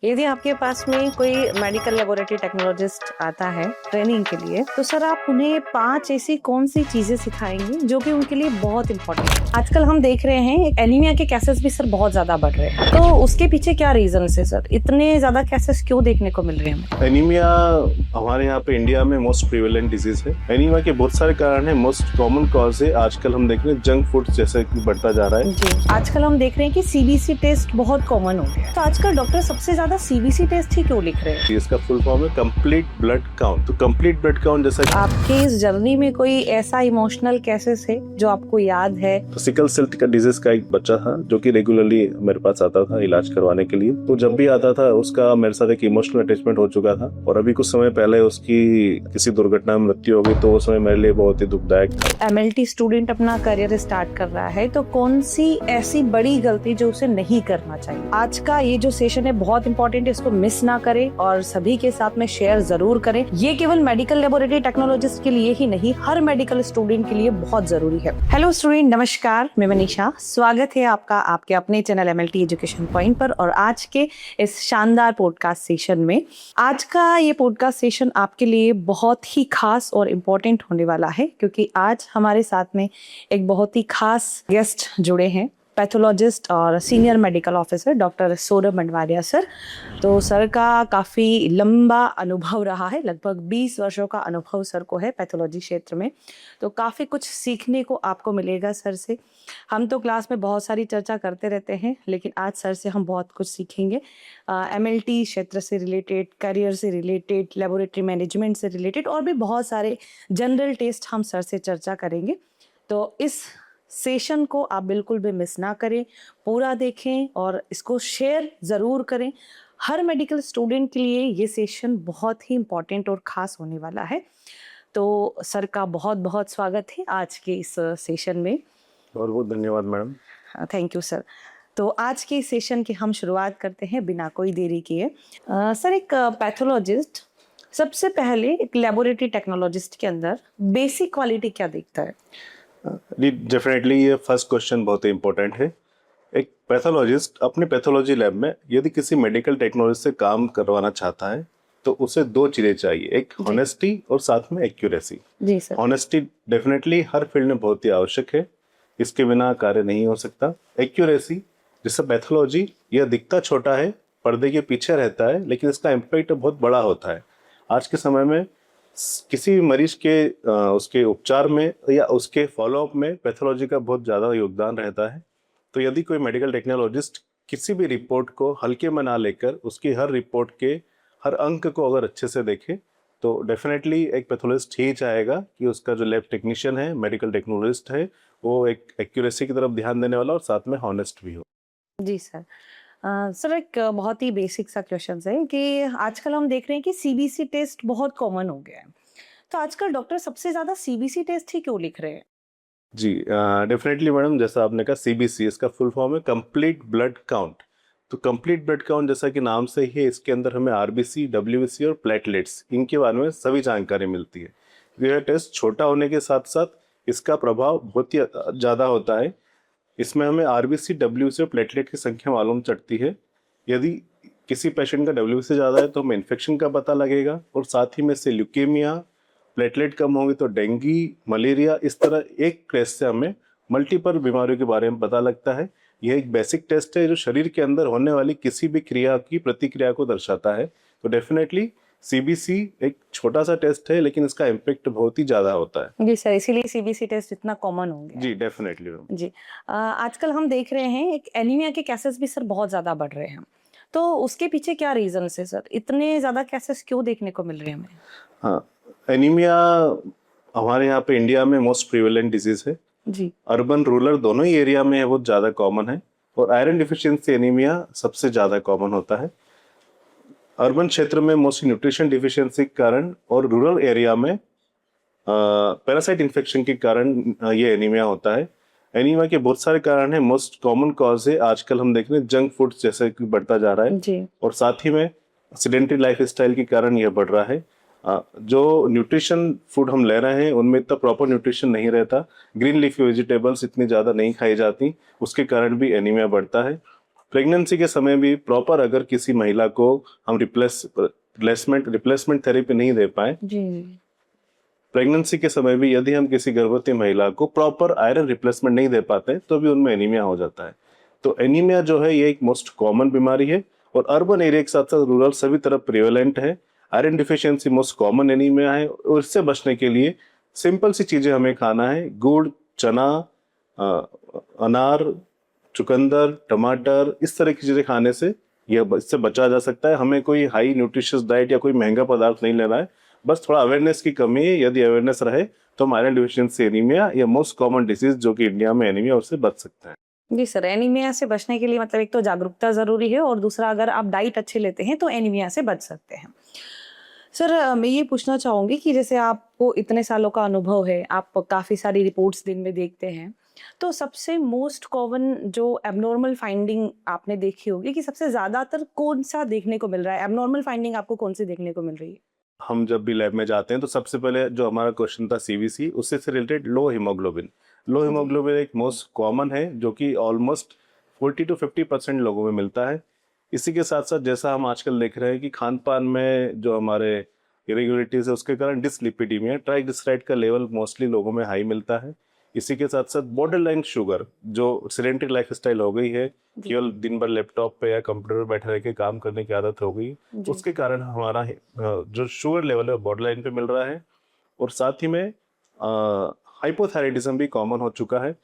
यदि आपके पास में कोई मेडिकल लेबोरेटरी टेक्नोलॉजिस्ट आता है ट्रेनिंग के लिए, तो सर आप उन्हें 5 ऐसी कौन-सी चीज़ें सिखाएँगे जो कि उनके लिए बहुत इम्पोर्टेंट है? आजकल हम देख रहे हैं एनीमिया के केसेस भी सर बहुत ज़्यादा बढ़ रहे हैं। तो उसके पीछे क्या रीज़न्स है सर? इतने ज़्यादा केसेस क्यों देखने को मिल रहे हैं हमें? एनीमिया हमारे यहाँ पे इंडिया में मोस्ट प्रिवेलेंट डिजीज है। एनीमिया के बहुत सारे कारण हैं। मोस्ट कॉमन कॉज है आजकल हम देख रहे हैं जंक फूड जैसे कि बढ़ता जा रहा है। जी, आजकल हम देख रहे हैं कि सीबीसी टेस्ट बहुत कॉमन हो गया है। तो आजकल डॉक्टर सबसे ज़्यादा सीबीसी टेस्ट ही क्यों लिख रहे हैं? इसका फुल फॉर्म है कंप्लीट ब्लड काउंट। तो कंप्लीट ब्लड काउंट जैसा आपके इस जर्नी में कोई ऐसा इमोशनल केसेस है जो आपको याद है? तो सिकल सेल का डिजीज का एक बच्चा था जो कि रेगुलरली मेरे पास आता था इलाज करवाने के लिए। तो जब भी आता था उसका मेरे साथ एक इमोशनल अटैचमेंट हो चुका था और अभी कुछ समय पहले उसकी किसी दुर्घटना में मृत्यु हो गई। तो वो समय मेरे लिए बहुत ही दुखदायक था। एमएलटी स्टूडेंट अपना करियर स्टार्ट कर रहा है तो कौन सी ऐसी बड़ी गलती जो उसे नहीं करना चाहिए? आज का ये जो सेशन है बहुत इंपॉर्टेंट है, इसको मिस ना करें और सभी के साथ में शेयर जरूर करें। ये केवल मेडिकल लेबोरेटरी टेक्नोलॉजिस्ट के लिए ही नहीं, हर मेडिकल स्टूडेंट के लिए बहुत जरूरी है। हेलो स्टूडेंट, नमस्कार, मैं मनीषा। स्वागत है आपका आपके अपने चैनल एमएलटी एजुकेशन पॉइंट पर और आज के इस शानदार पॉडकास्ट सेशन में। आज का ये पॉडकास्ट सेशन आपके लिए बहुत ही खास और इम्पोर्टेंट होने वाला है क्योंकि आज हमारे साथ में एक बहुत ही खास गेस्ट जुड़े हैं, पैथोलॉजिस्ट और senior medical officer doctor Saurabh Mandwaria sir. तो सर का काफ़ी लंबा अनुभव रहा है, लगभग 20 वर्षों का अनुभव सर को है पैथोलॉजी क्षेत्र में। तो काफ़ी कुछ सीखने को आपको मिलेगा सर से। हम तो क्लास में बहुत सारी चर्चा करते रहते हैं लेकिन आज सर से हम बहुत कुछ सीखेंगे। एमएलटी क्षेत्र से रिलेटेड, करियर से रिलेटेड, लेबोरेटरी मैनेजमेंट से रिलेटेड और भी बहुत सारे जनरल टेस्ट हम सर से चर्चा करेंगे। तो इस सेशन को आप बिल्कुल भी मिस ना करें, पूरा देखें और इसको शेयर ज़रूर करें। हर मेडिकल स्टूडेंट के लिए ये सेशन बहुत ही इम्पॉर्टेंट और ख़ास होने वाला है। तो सर का बहुत बहुत स्वागत है आज के इस सेशन में। बहुत बहुत धन्यवाद मैडम। Thank you sir. तो आज के इस सेशन की हम शुरुआत करते हैं बिना कोई देरी किए। सर, एक पैथोलॉजिस्ट सबसे पहले एक लेबोरेटरी टेक्नोलॉजिस्ट के अंदर बेसिक क्वालिटी क्या देखता है? डेफिनेटली ये फर्स्ट क्वेश्चन बहुत ही इंपॉर्टेंट है। एक पैथोलॉजिस्ट अपने पैथोलॉजी लैब में यदि किसी मेडिकल टेक्नोलॉजी से काम करवाना चाहता है तो उसे दो चीजें चाहिए, एक ऑनेस्टी और साथ में एक्यूरेसी। जी सर। ऑनेस्टी डेफिनेटली हर फील्ड में बहुत ही आवश्यक है, इसके बिना कार्य नहीं हो सकता। एक्यूरेसी, जैसे पैथोलॉजी यह दिखता छोटा है, पर्दे के पीछे रहता है, लेकिन इसका इम्पैक्ट बहुत बड़ा होता है। आज के समय में किसी भी मरीज के उसके उपचार में या उसके फॉलोअप में पैथोलॉजी का बहुत ज़्यादा योगदान रहता है। तो यदि कोई मेडिकल टेक्नोलॉजिस्ट किसी भी रिपोर्ट को हल्के में ना लेकर उसकी हर रिपोर्ट के हर अंक को अगर अच्छे से देखे तो डेफिनेटली एक पैथोलॉजिस्ट ही चाहेगा कि उसका जो लैब टेक्नीशियन है, मेडिकल टेक्नोलॉजिस्ट है, वो एक एक्यूरेसी की तरफ ध्यान देने वाला और साथ में हॉनेस्ट भी हो। जी सर। सर, एक बहुत ही बेसिक सा क्वेश्चन है कि आजकल हम देख रहे हैं कि सीबीसी टेस्ट बहुत कॉमन हो गया है। तो आजकल डॉक्टर सबसे ज़्यादा सीबीसी टेस्ट ही क्यों लिख रहे हैं? जी डेफिनेटली मैडम, जैसा आपने कहा सीबीसी, इसका फुल फॉर्म है कंप्लीट ब्लड काउंट। तो कंप्लीट ब्लड काउंट जैसा कि नाम से ही है, इसके अंदर हमें आरबीसी, डब्ल्यूबीसी और प्लेटलेट्स, इनके बारे में सभी जानकारी मिलती है। यह टेस्ट छोटा होने के साथ साथ इसका प्रभाव बहुत ही ज़्यादा होता है। इसमें हमें आरबीसी, डब्ल्यूबीसी और प्लेटलेट की संख्या मालूम चढ़ती है। यदि किसी पेशेंट का डब्ल्यूबीसी ज़्यादा है तो हमें इन्फेक्शन का पता लगेगा और साथ ही में से ल्यूकेमिया, प्लेटलेट कम होंगे तो डेंगू, मलेरिया, इस तरह एक टेस्ट से हमें मल्टीपल बीमारियों के बारे में पता लगता है। यह एक बेसिक टेस्ट है जो शरीर के अंदर होने वाली किसी भी क्रिया की प्रतिक्रिया को दर्शाता है। तो डेफिनेटली सीबीसी एक छोटा सा टेस्ट है लेकिन इसका इम्पैक्ट बहुत ही ज़्यादा होता है। जी सर, इसीलिए सीबीसी टेस्ट इतना कॉमन हो गया है। जी डेफिनेटली। जी। आजकल हम देख रहे हैं एक एनीमिया के केसेस भी सर बहुत ज़्यादा बढ़ रहे हैं। तो उसके पीछे क्या रीज़न्स है सर? इतने ज़्यादा केसेस क्यों देखने को मिल रहे हैं हमें? हाँ, एनीमिया हमारे यहाँ पे इंडिया में मोस्ट प्रिवेलेंट डिजीज है। जी। अर्बन रूरल दोनों ही एरिया में है, बहुत ज़्यादा कॉमन है और आयरन डिफिशियंसी एनीमिया सबसे ज़्यादा कॉमन होता है। अर्बन क्षेत्र में मोस्टली न्यूट्रिशन डिफिशियंसी के कारण और रूरल एरिया में पैरासाइट इन्फेक्शन के कारण ये एनीमिया होता है। एनीमिया के बहुत सारे कारण हैं। मोस्ट कॉमन कॉज है आजकल हम देख रहे हैं जंक फूड जैसे कि बढ़ता जा रहा है जी। और साथ ही में सेडेंटरी लाइफ स्टाइल के कारण यह बढ़ रहा है। जो न्यूट्रिशन फूड हम ले रहे हैं उनमें इतना प्रॉपर न्यूट्रिशन नहीं रहता। ग्रीन लीफी वेजिटेबल्स इतनी ज़्यादा नहीं खाई जाती, उसके कारण भी एनीमिया बढ़ता है। प्रेगनेंसी के समय भी प्रॉपर अगर किसी महिला को हम रिप्लेसमेंट थेरेपी नहीं दे पाए, जी प्रेगनेंसी के समय भी यदि हम किसी गर्भवती महिला को प्रॉपर आयरन रिप्लेसमेंट नहीं दे पाते तो भी उनमें एनीमिया हो जाता है। तो एनीमिया जो है ये एक मोस्ट कॉमन बीमारी है और अर्बन एरिया के साथ साथ रूरल सभी तरफ प्रिवेलेंट है। Iron deficiency most common anaemia है और इससे बचने के लिए सिंपल सी चीजें हमें खाना है। गुड़, चना, अनार, चुकंदर, टमाटर, इस तरह की चीजें खाने से यह इससे बचा जा सकता है। हमें कोई हाई न्यूट्रिशियस डाइट या कोई महंगा पदार्थ नहीं लेना है, बस थोड़ा अवेयरनेस की कमी है। यदि अवेयरनेस रहे तो हम आयरन डिफिशियंसी एनीमिया या मोस्ट कॉमन डिसीज जो कि इंडिया में एनीमिया, उससे बच सकते हैं। जी सर, एनीमिया से बचने के लिए मतलब एक तो जागरूकता जरूरी है और दूसरा अगर आप डाइट अच्छी लेते हैं तो एनीमिया से बच सकते हैं। सर मैं ये पूछना चाहूंगी कि जैसे आपको इतने सालों का अनुभव है, आप काफी सारी रिपोर्ट्स दिन में देखते हैं, तो सबसे मोस्ट कॉमन जो एबनॉर्मल फाइंडिंग आपने देखी होगी कि सबसे ज्यादातर कौन सा देखने को मिल रहा है? एबनॉर्मल फाइंडिंग आपको कौन सी देखने को मिल रही है? हम जब भी लैब में जाते हैं तो सबसे पहले जो हमारा क्वेश्चन था सीबीसी, उससे से रिलेटेड लो हीमोग्लोबिन। लो हीमोग्लोबिन एक मोस्ट कॉमन है जो कि ऑलमोस्ट 40 to 50% लोगों में मिलता है। इसी के साथ साथ जैसा हम आजकल देख रहे हैं कि खान पान में जो हमारे इरेगुलरिटीज है उसके कारण डिसलिपिडीमिया, ट्राइग्लिसराइड का लेवल मोस्टली लोगों में हाई मिलता है। इसी के साथ साथ बॉर्डर लाइन शुगर, जो सिलेंट्रिक लाइफ स्टाइल हो गई है, केवल दिन भर लैपटॉप पे या कंप्यूटर पे बैठे रह के काम करने की आदत हो गई, उसके कारण हमारा जो शुगर लेवल है बॉर्डर लाइन पे मिल रहा है। और साथ ही में हाइपोथायराइडिज्म भी कॉमन हो चुका है।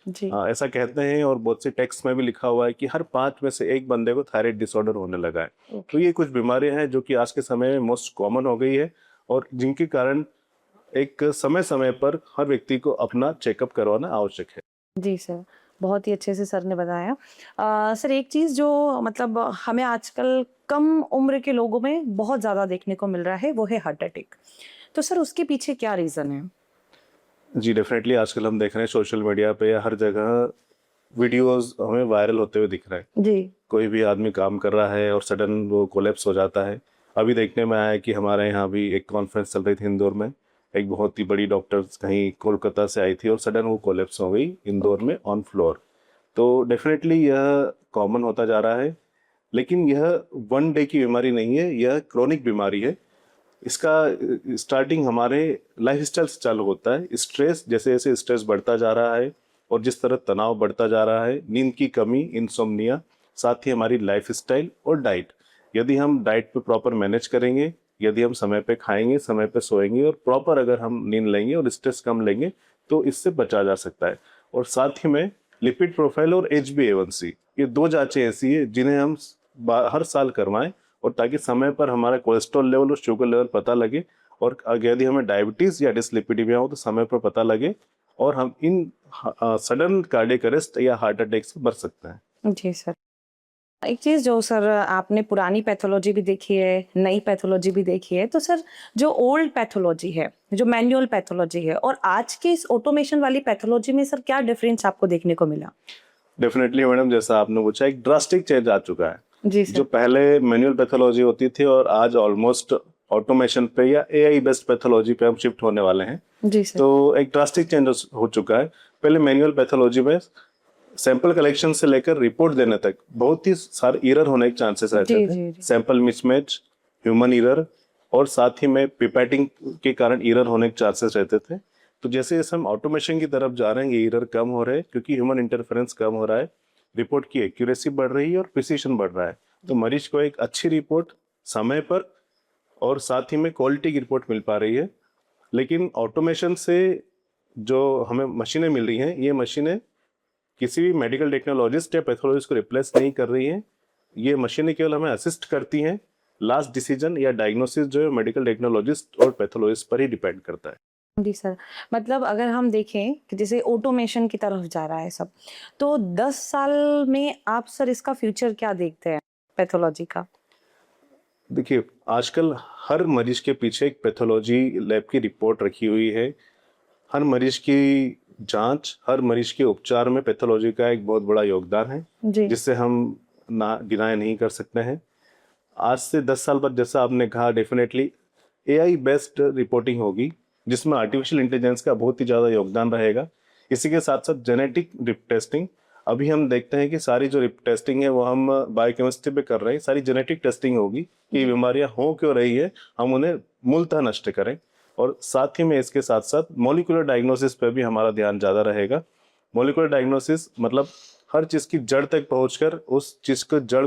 ऐसा कहते हैं और बहुत से टेक्स्ट में भी लिखा हुआ है कि हर 5 में से एक बंदे को थायराइड डिसऑर्डर होने लगा है। तो ये कुछ बीमारियां हैं जो कि आज के समय में मोस्ट कॉमन हो गई है और जिनके कारण एक समय समय पर हर व्यक्ति को अपना चेकअप करवाना आवश्यक है। जी सर, बहुत ही अच्छे से सर ने बताया। सर एक चीज़ जो मतलब हमें आजकल कम उम्र के लोगों में बहुत ज़्यादा देखने को मिल रहा है वो है हार्ट अटैक। तो सर उसके पीछे क्या रीज़न है? जी डेफिनेटली आजकल हम देख रहे हैं सोशल मीडिया पे या हर जगह वीडियोस हमें वायरल होते हुए दिख रहे हैं। जी कोई भी आदमी काम कर रहा है और सडन वो कोलैप्स हो जाता है। अभी देखने में आया कि हमारे यहाँ भी एक कॉन्फ्रेंस चल रही थी इंदौर में, एक बहुत ही बड़ी डॉक्टर कहीं कोलकाता से आई थी और सडन वो कोलैप्स हो गई इंदौर में ऑन फ्लोर। तो डेफिनेटली यह कॉमन होता जा रहा है, लेकिन यह वन डे की बीमारी नहीं है, यह क्रोनिक बीमारी है। इसका स्टार्टिंग हमारे लाइफस्टाइल से चालू होता है। स्ट्रेस, जैसे जैसे स्ट्रेस बढ़ता जा रहा है और जिस तरह तनाव बढ़ता जा रहा है, नींद की कमी, इंसोम्निया, साथ ही हमारी लाइफस्टाइल और डाइट। यदि हम डाइट पे प्रॉपर मैनेज करेंगे, यदि हम समय पे खाएंगे, समय पे सोएंगे और प्रॉपर अगर हम नींद लेंगे और स्ट्रेस कम लेंगे तो इससे बचा जा सकता है। और साथ ही में लिपिड प्रोफाइल और HbA1c, ये 2 जांचें ऐसी है जिन्हें हम हर साल करवाएं और ताकि समय पर हमारा कोलेस्ट्रॉल लेवल और शुगर लेवल पता लगे और यदि हमें डायबिटीज या डिसलिपिडीमिया हो तो समय पर पता लगे और हम इन सडन कार्डियक अरेस्ट या हार्ट अटैक से बच सकते हैं। जी सर, एक चीज़ जो सर आपने पुरानी पैथोलॉजी भी देखी है, नई पैथोलॉजी भी देखी है, तो सर जो ओल्ड पैथोलॉजी है, जो मैनुअल पैथोलॉजी है और आज के इस ऑटोमेशन वाली पैथोलॉजी में सर क्या डिफरेंस आपको देखने को मिला? डेफिनेटली मैडम, जैसा आपने पूछा, एक ड्रास्टिक चेंज आ चुका है। जी जो सर। पहले मैनुअल पैथोलॉजी होती थी और आज ऑलमोस्ट ऑटोमेशन पे या AI बेस्ड पैथोलॉजी पे हम शिफ्ट होने वाले हैं। जी सर। तो एक ड्रास्टिक चेंज हो चुका है। पहले मैनुअल पैथोलॉजी में सैंपल कलेक्शन से लेकर रिपोर्ट देने तक बहुत ही सारे एरर होने के चांसेस रहते जी, थे। जी, जी। सैंपल मिसमैच, ह्यूमन एरर और साथ ही में पिपेटिंग के कारण एरर होने के चांसेस रहते थे। तो जैसे जैसे हम ऑटोमेशन की तरफ जा रहे हैं ये एरर कम हो रहे हैं क्योंकि ह्यूमन इंटरफेरेंस कम हो रहा है, रिपोर्ट की एक्यूरेसी बढ़ रही है और प्रिसीजन बढ़ रहा है। तो मरीज को एक अच्छी रिपोर्ट समय पर और साथ ही में क्वालिटी की रिपोर्ट मिल पा रही है। लेकिन ऑटोमेशन से जो हमें मशीनें मिल रही हैं, ये मशीनें किसी भी मेडिकल टेक्नोलॉजिस्ट या पैथोलॉजिस्ट को रिप्लेस नहीं कर रही हैं। ये मशीनें केवल हमें असिस्ट करती हैं। लास्ट डिसीजन या डायग्नोसिस जो है मेडिकल टेक्नोलॉजिस्ट और पैथोलॉजिस्ट पर ही डिपेंड करता है। जी सर, मतलब अगर हम देखें कि जैसे ऑटोमेशन की तरफ जा रहा है सब, तो 10 साल में आप सर इसका फ्यूचर क्या देखते हैं पैथोलॉजी का? देखिए, आजकल हर मरीज के पीछे एक पैथोलॉजी लैब की रिपोर्ट रखी हुई है। हर मरीज की जांच, हर मरीज के उपचार में पैथोलॉजी का एक बहुत बड़ा योगदान है, जी। जिससे हम ना डिनाय नहीं कर सकते हैं। आज से 10 साल बाद, जैसा आपने कहा, डेफिनेटली AI बेस्ड रिपोर्टिंग होगी जिसमें आर्टिफिशियल इंटेलिजेंस का बहुत ही ज़्यादा योगदान रहेगा। इसी के साथ साथ जेनेटिक टेस्टिंग अभी हम देखते हैं कि सारी जो टेस्टिंग है वो हम बायोकेमिस्ट्री पे कर रहे हैं, सारी जेनेटिक टेस्टिंग होगी कि बीमारियां हो क्यों रही है, हम उन्हें मूलतः नष्ट करें। और साथ ही में इसके साथ साथ मॉलिक्यूलर डायग्नोसिस पे भी हमारा ध्यान ज़्यादा रहेगा। मॉलिक्यूलर डायग्नोसिस मतलब हर चीज़ की जड़ तक पहुंचकर उस चीज़ को जड़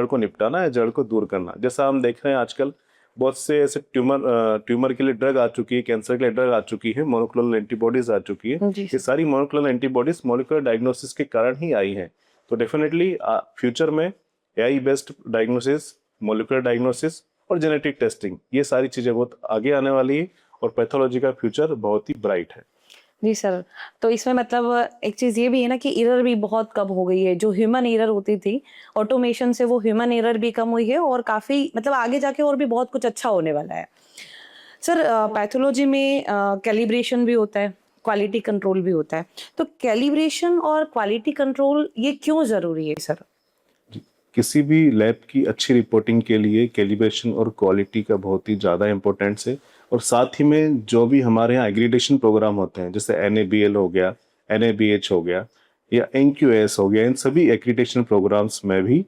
को निपटाना या जड़ को दूर करना। जैसा हम देख रहे हैं आजकल बहुत से ऐसे ट्यूमर के लिए ड्रग आ चुकी है, कैंसर के लिए ड्रग आ चुकी है, मोनोक्लोनल एंटीबॉडीज आ चुकी है। जी ये सारी मोनोक्लोनल एंटीबॉडीज मॉलिक्यूलर डायग्नोसिस के कारण ही आई हैं। तो डेफिनेटली फ्यूचर में AI based diagnosis, molecular diagnosis और जेनेटिक टेस्टिंग, ये सारी चीजें बहुत आगे आने वाली है और पैथोलॉजी का फ्यूचर बहुत ही ब्राइट है। जी सर। तो इसमें मतलब एक चीज ये भी है ना कि एरर भी बहुत कम हो गई है, जो ह्यूमन एरर होती थी ऑटोमेशन से, वो ह्यूमन एरर भी कम हुई है और काफी मतलब आगे जाके और भी बहुत कुछ अच्छा होने वाला है। सर पैथोलॉजी में कैलिब्रेशन भी होता है, क्वालिटी कंट्रोल भी होता है, तो कैलिब्रेशन और क्वालिटी कंट्रोल ये क्यों जरूरी है सर? किसी भी लैब की अच्छी रिपोर्टिंग के लिए कैलिब्रेशन और क्वालिटी का बहुत ही ज़्यादा इंपॉर्टेंस है। और साथ ही में जो भी हमारे यहाँ एग्रीडेशन प्रोग्राम होते हैं, जैसे NABL हो गया, NABH हो गया या NQS हो गया, इन सभी एग्रीडेशन प्रोग्राम्स में भी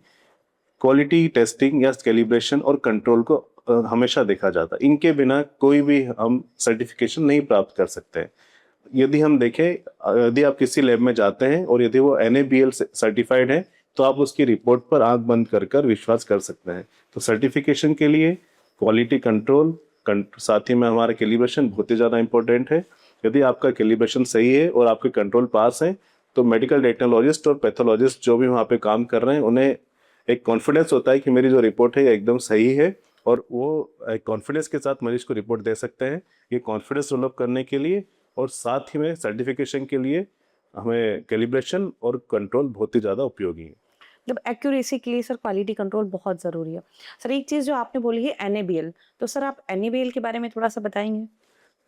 क्वालिटी टेस्टिंग या कैलिब्रेशन और कंट्रोल को हमेशा देखा जाता है। इनके बिना कोई भी हम सर्टिफिकेशन नहीं प्राप्त कर सकते हैं। यदि हम देखें, यदि आप किसी लैब में जाते हैं और यदि वो NABL सर्टिफाइड है तो आप उसकी रिपोर्ट पर आंख बंद कर कर विश्वास कर सकते हैं। तो सर्टिफिकेशन के लिए क्वालिटी कंट्रोल साथ ही में हमारा कैलिब्रेशन बहुत ही ज़्यादा इंपॉर्टेंट है। यदि आपका कैलिब्रेशन सही है और आपके कंट्रोल पास है तो मेडिकल टेक्नोलॉजिस्ट और पैथोलॉजिस्ट जो भी वहाँ पे काम कर रहे हैं उन्हें एक कॉन्फिडेंस होता है कि मेरी जो रिपोर्ट है एकदम सही है, और वो एक कॉन्फिडेंस के साथ मरीज को रिपोर्ट दे सकते हैं। ये कॉन्फिडेंस डेवलप करने के लिए और साथ ही में सर्टिफिकेशन के लिए हमें कैलिब्रेशन और कंट्रोल बहुत ही ज़्यादा उपयोगी है। मतलब एक्यूरेसी के लिए सर क्वालिटी कंट्रोल बहुत जरूरी है। सर एक चीज जो आपने बोली है NABL, तो सर आप NABL के बारे में थोड़ा सा बताएंगे?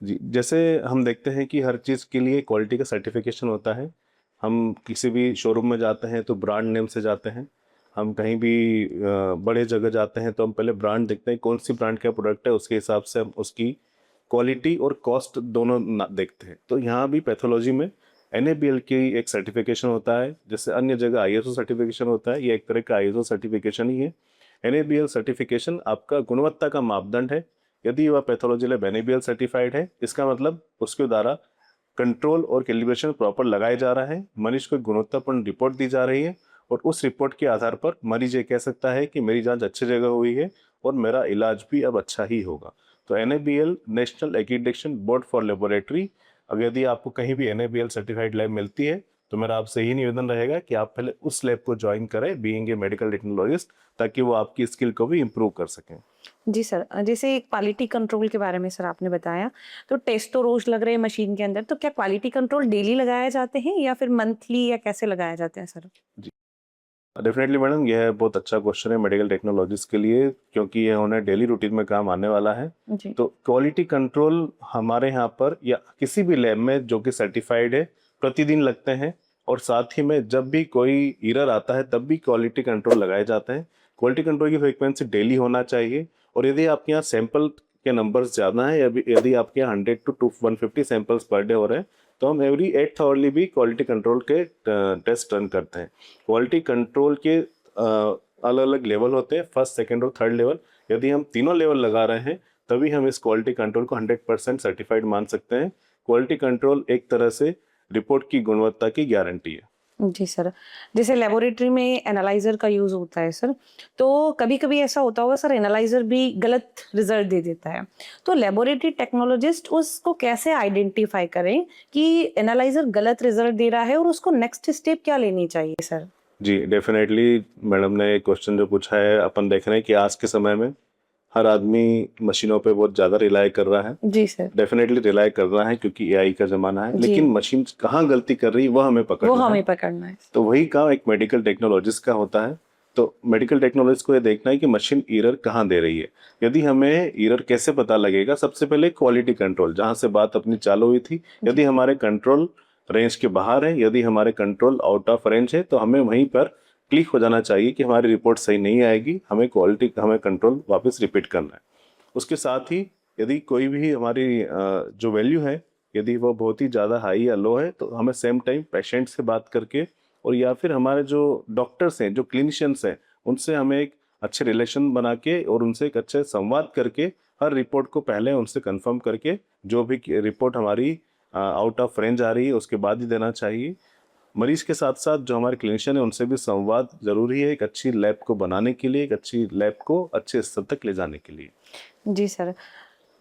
जी, जैसे हम देखते हैं कि हर चीज़ के लिए क्वालिटी का सर्टिफिकेशन होता है। हम किसी भी शोरूम में जाते हैं तो ब्रांड नेम से जाते हैं। हम कहीं भी बड़े जगह जाते हैं तो हम पहले ब्रांड देखते हैं, कौन सी ब्रांड का प्रोडक्ट है, उसके हिसाब से हम उसकी क्वालिटी और कॉस्ट दोनों देखते हैं। तो यहाँ भी पैथोलॉजी में NABL की एक सर्टिफिकेशन होता है, जैसे अन्य जगह ISO सर्टिफिकेशन होता है, ये एक तरह का ISO सर्टिफिकेशन ही है। NABL सर्टिफिकेशन आपका गुणवत्ता का मापदंड है। यदि वह पैथोलॉजी लैब NABL सर्टिफाइड है, इसका मतलब उसके द्वारा कंट्रोल और कैलिब्रेशन प्रॉपर लगाया जा रहा है, मरीज को गुणवत्तापूर्ण रिपोर्ट दी जा रही है और उस रिपोर्ट के आधार पर मरीज ये कह सकता है कि मेरी जांच अच्छी जगह हुई है और मेरा इलाज भी अब अच्छा ही होगा। तो NABL national accreditation board for laboratory, अगर यदि आपको कहीं भी NABL सर्टिफाइड लैब मिलती है तो मेरा आपसे यही निवेदन रहेगा कि आप पहले उस लैब को ज्वाइन करें बीइंग ए मेडिकल टेक्नोलॉजिस्ट, ताकि वो आपकी स्किल को भी इम्प्रूव कर सकें। जी सर। जैसे क्वालिटी कंट्रोल के बारे में सर आपने बताया, तो टेस्ट तो रोज लग रहे हैं मशीन के अंदर, तो क्या क्वालिटी कंट्रोल डेली लगाए जाते हैं या फिर मंथली या कैसे लगाए जाते हैं सर? जी, डेफिनेटली मैडम, यह बहुत अच्छा क्वेश्चन है मेडिकल टेक्नोलॉजिस्ट के लिए, क्योंकि यह उन्हें डेली रूटीन में काम आने वाला है। जी। तो क्वालिटी कंट्रोल हमारे यहाँ पर या किसी भी लैब में जो कि सर्टिफाइड है प्रतिदिन लगते हैं, और साथ ही में जब भी कोई एरर आता है तब भी क्वालिटी कंट्रोल लगाए जाते हैं। क्वालिटी कंट्रोल की फ्रीक्वेंसी डेली होना चाहिए, और यदि आपके यहाँ सैंपल के नंबर्स ज़्यादा हैं, यदि आपके यहाँ 100 to 150 सैंपल्स पर डे हो रहे हैं, तो हम एवरी 8 आवरली भी क्वालिटी कंट्रोल के टेस्ट रन करते हैं। क्वालिटी कंट्रोल के अलग अलग लेवल होते हैं, फर्स्ट, सेकंड और थर्ड लेवल। यदि हम तीनों लेवल लगा रहे हैं तभी हम इस क्वालिटी कंट्रोल को 100% सर्टिफाइड मान सकते हैं। क्वालिटी कंट्रोल एक तरह से रिपोर्ट की गुणवत्ता की गारंटी है। जी सर। जैसे लेबोरेटरी में एनालाइजर का यूज होता है सर, तो कभी कभी ऐसा होता होगा सर, एनालाइजर भी गलत रिजल्ट दे देता है, तो लेबोरेटरी टेक्नोलॉजिस्ट उसको कैसे आइडेंटिफाई करें कि एनालाइजर गलत रिजल्ट दे रहा है और उसको नेक्स्ट स्टेप क्या लेनी चाहिए सर? जी, डेफिनेटली मैडम ने एक क्वेश्चन जो पूछा है, अपन देख रहे हैं कि आज के समय में हर आदमी मशीनों पे बहुत ज़्यादा रिलाई कर रहा है। जी सर। डेफिनेटली रिलाई कर रहा है क्योंकि AI का ज़माना है, जी। लेकिन मशीन कहाँ गलती कर रही है वो हमें वो पकड़ना है। हमें पकड़ना है। तो वही काम एक मेडिकल टेक्नोलॉजिस्ट का होता है। तो मेडिकल टेक्नोलॉजिस्ट को ये देखना है कि मशीन एरर कहाँ दे रही है। यदि हमें एरर कैसे पता लगेगा, सबसे पहले क्वालिटी कंट्रोल, जहाँ से बात अपनी चालू हुई थी, यदि हमारे कंट्रोल रेंज के बाहर है, यदि हमारे कंट्रोल आउट ऑफ रेंज है, तो हमें वहीं पर क्लिक हो जाना चाहिए कि हमारी रिपोर्ट सही नहीं आएगी, हमें कंट्रोल वापस रिपीट करना है। उसके साथ ही यदि कोई भी हमारी जो वैल्यू है, यदि वो बहुत ही ज़्यादा हाई या लो है, तो हमें सेम टाइम पेशेंट से बात करके और या फिर हमारे जो डॉक्टर्स हैं, जो क्लिनिशियंस हैं, उनसे हमें एक अच्छे रिलेशन बना के और उनसे एक अच्छे संवाद करके हर रिपोर्ट को पहले उनसे कंफर्म करके जो भी रिपोर्ट हमारी आउट ऑफ रेंज आ रही है उसके बाद ही देना चाहिए। मरीज के साथ साथ जो हमारे क्लिनिशियन है उनसे भी संवाद जरूरी है, एक अच्छी लैब को बनाने के लिए, एक अच्छी लैब को अच्छे स्तर तक ले जाने के लिए। जी सर,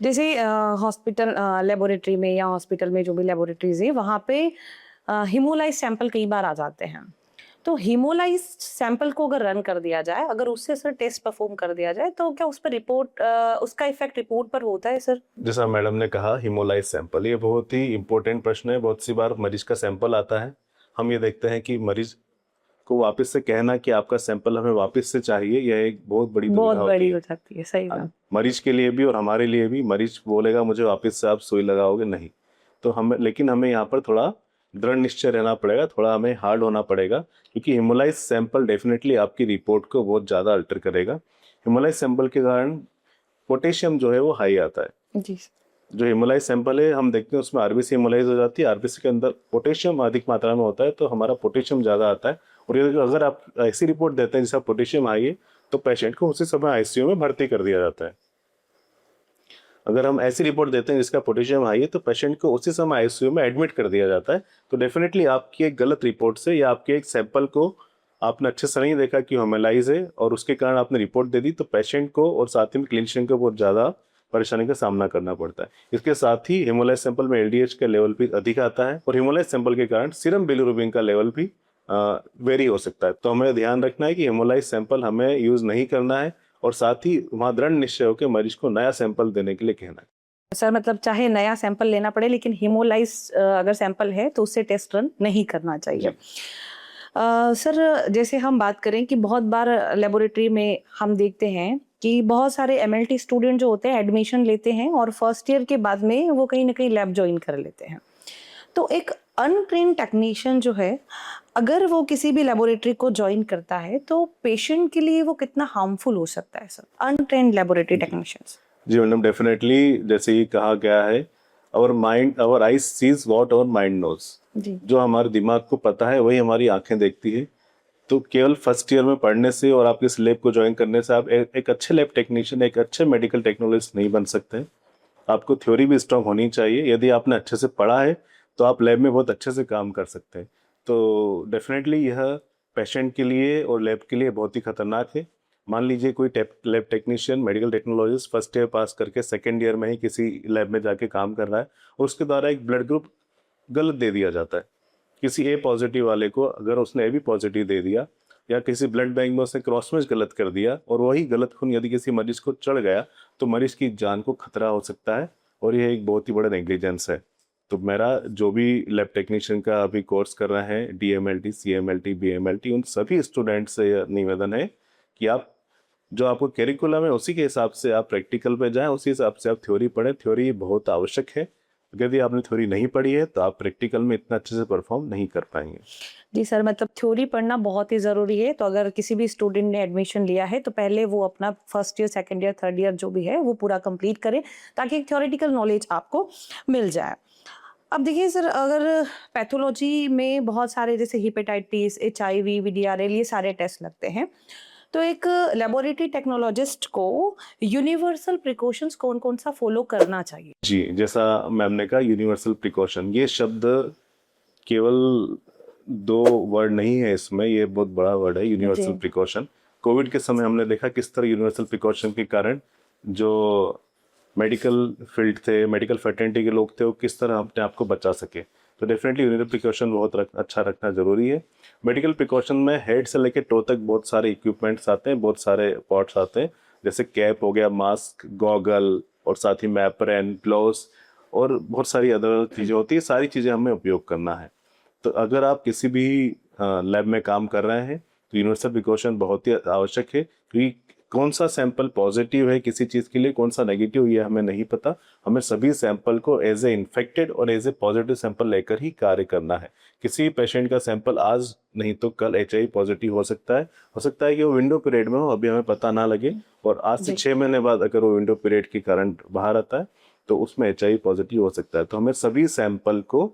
जैसे हॉस्पिटल लेबोरेटरी में या हॉस्पिटल में जो भी लेबोरेटरीज है वहाँ पे हीमोलाइज सैंपल कई बार आ जाते हैं। तो हीमोलाइज सैंपल को अगर रन कर दिया जाए, अगर उससे सर टेस्ट परफॉर्म कर दिया जाए तो क्या उस पर रिपोर्ट उसका इफेक्ट रिपोर्ट पर होता है सर? जैसा मैडम ने कहा हीमोलाइज सैंपल, ये बहुत ही इंपॉर्टेंट प्रश्न है। बहुत सी बार मरीज का सैंपल आता है, हम ये देखते हैं कि मरीज को वापस से कहना कि आपका सैंपल हमें वापस से चाहिए, यह एक बहुत बड़ी बहुत दुविधा होती बड़ी है हो जाती है, सही बात। मरीज के लिए भी और हमारे लिए भी। मरीज बोलेगा मुझे वापस से आप सुई लगाओगे, नहीं। तो लेकिन हमें यहाँ पर थोड़ा दृढ़ निश्चय रहना पड़ेगा, थोड़ा हमें हार्ड होना पड़ेगा, क्योंकि हिमोलाइज सैंपल डेफिनेटली आपकी रिपोर्ट को बहुत ज़्यादा अल्टर करेगा। हिमोलाइज सैंपल के कारण पोटेशियम जो है वो हाई आता है। जी जो हिमोलाइज सैंपल है हम देखते हैं उसमें आरबीसी हिमोलाइज हो जाती है, आरबीसी के अंदर पोटेशियम अधिक मात्रा में होता है, तो हमारा पोटेशियम ज़्यादा आता है। और ये अगर आप ऐसी रिपोर्ट देते हैं जिसका पोटेशियम हाई है तो पेशेंट को उसी समय आईसीयू में भर्ती कर दिया जाता है। अगर हम ऐसी रिपोर्ट देते हैं जिसका पोटेशियम हाई है तो पेशेंट को उसी समय आईसीयू में एडमिट कर दिया जाता है। तो डेफिनेटली आपकी एक गलत रिपोर्ट से या आपके एक सैंपल को आपने अच्छे से नहीं देखा कि होमोलाइज है और उसके कारण आपने रिपोर्ट दे दी, तो पेशेंट को और साथ ही में क्लिनिशियन को बहुत ज़्यादा परेशानी का सामना करना पड़ता है। इसके साथ ही हेमोलाइज सैंपल में एलडीएच का लेवल भी अधिक आता है और हेमोलाइज सैंपल के कारण सीरम बिलिरुबिन का लेवल भी वेरी हो सकता है। तो हमें ध्यान रखना है कि हेमोलाइज सैंपल हमें यूज नहीं करना है और साथ ही वहाँ दृढ़ निश्चय होकर मरीज को नया सैंपल देने के लिए कहना है। सर, मतलब चाहे नया सैंपल लेना पड़े लेकिन हीमोलाइज अगर सैंपल है तो उससे टेस्ट रन नहीं करना चाहिए। सर, जैसे हम बात करें कि बहुत बार लेबोरेटरी में हम देखते हैं कि बहुत सारे एमएलटी स्टूडेंट जो होते हैं एडमिशन लेते हैं और फर्स्ट ईयर के बाद में वो कहीं ना कहीं लैब ज्वाइन कर लेते हैं। तो एक अनट्रेन्ड टेक्नीशियन जो है, अगर वो किसी भी लेबोरेटरी को ज्वाइन करता है तो पेशेंट के लिए वो कितना हार्मफुल हो सकता है सर, अनट्रेन्ड लेबोरेटरी टेक्नीशियंस? जी मैडम, डेफिनेटली जैसे ही कहा गया है, our eyes sees what our mind knows. जो हमारे दिमाग को पता है वही हमारी आंखें देखती है। तो केवल फर्स्ट ईयर में पढ़ने से और आप इस लैब को ज्वाइन करने से आप एक अच्छे लैब टेक्नीशियन, एक अच्छे मेडिकल टेक्नोलॉजिस्ट नहीं बन सकते। आपको थ्योरी भी स्ट्रांग होनी चाहिए। यदि आपने अच्छे से पढ़ा है तो आप लैब में बहुत अच्छे से काम कर सकते हैं। तो डेफिनेटली यह पेशेंट के लिए और लैब के लिए बहुत ही खतरनाक है। मान लीजिए कोई lab technician, medical technologist first year pass करके सेकेंड ईयर में ही किसी लैब में जाके काम कर रहा है और उसके द्वारा एक ब्लड ग्रुप गलत दे दिया जाता है। किसी ए पॉजिटिव वाले को अगर उसने ए बी पॉजिटिव दे दिया या किसी ब्लड बैंक में उसने क्रॉस मैच गलत कर दिया और वही गलत खून यदि किसी मरीज को चढ़ गया तो मरीज की जान को खतरा हो सकता है और यह एक बहुत ही बड़ा नेग्लिजेंस है। तो मेरा जो भी लैब टेक्नीशियन का अभी कोर्स कर रहे हैं, डीएमएलटी, सीएमएलटी, बीएमएलटी, उन सभी स्टूडेंट्स से निवेदन है कि आप जो आपको करिकुलम है उसी के हिसाब से आप प्रैक्टिकल पे जाएं, उसी हिसाब से आप थ्योरी पढ़ें। थ्योरी बहुत आवश्यक है। यदि आपने थ्योरी नहीं पढ़ी है तो आप प्रैक्टिकल में इतना अच्छे से परफॉर्म नहीं कर पाएंगे। जी सर, मतलब थ्योरी पढ़ना बहुत ही ज़रूरी है। तो अगर किसी भी स्टूडेंट ने एडमिशन लिया है तो पहले वो अपना first year, second year, third year जो भी है वो पूरा कंप्लीट करें ताकि एक थ्योरेटिकल नॉलेज आपको मिल जाए। अब देखिए सर, अगर पैथोलॉजी में बहुत सारे जैसे हिपेटाइटिस, HIV, VDRL ये सारे टेस्ट लगते हैं, तो एक लेबोरेटरी टेक्नोलॉजिस्ट को यूनिवर्सल प्रिकॉशंस कौन कौन सा फॉलो करना चाहिए? जी, जैसा मैम ने कहा यूनिवर्सल प्रिकॉशन, ये शब्द केवल 2 वर्ड नहीं है इसमें, ये बहुत बड़ा वर्ड है यूनिवर्सल प्रिकॉशन। कोविड के समय हमने देखा किस तरह यूनिवर्सल प्रिकॉशन के कारण जो मेडिकल फील्ड थे, मेडिकल फैटर्निटी के लोग थे, वो किस तरह अपने आप को बचा सके। तो डेफिनेटली यूनिवर्सल प्रिकॉशन बहुत अच्छा रखना जरूरी है। मेडिकल प्रिकॉशन में हेड से लेकर टो तक बहुत सारे इक्विपमेंट्स आते हैं, बहुत सारे पॉट्स आते हैं, जैसे कैप हो गया, मास्क, गॉगल और साथ ही में एप्रन, ग्लोव्स और बहुत सारी अदर चीज़ें होती है। सारी चीज़ें हमें उपयोग करना है। तो अगर आप किसी भी लैब में काम कर रहे हैं तो यूनिवर्सल प्रिकॉशन बहुत ही आवश्यक है, क्योंकि कौन सा सैंपल पॉजिटिव है किसी चीज़ के लिए, कौन सा नेगेटिव, ये हमें नहीं पता। हमें सभी सैंपल को एज ए इन्फेक्टेड और एज ए पॉजिटिव सैंपल लेकर ही कार्य करना है। किसी पेशेंट का सैंपल आज नहीं तो कल HIV पॉजिटिव हो सकता है कि वो विंडो पीरियड में हो, अभी हमें पता ना लगे, और आज से 6 महीने बाद अगर वो विंडो पीरियड के कारण बाहर आता है तो उसमें HIV पॉजिटिव हो सकता है। तो हमें सभी सैंपल को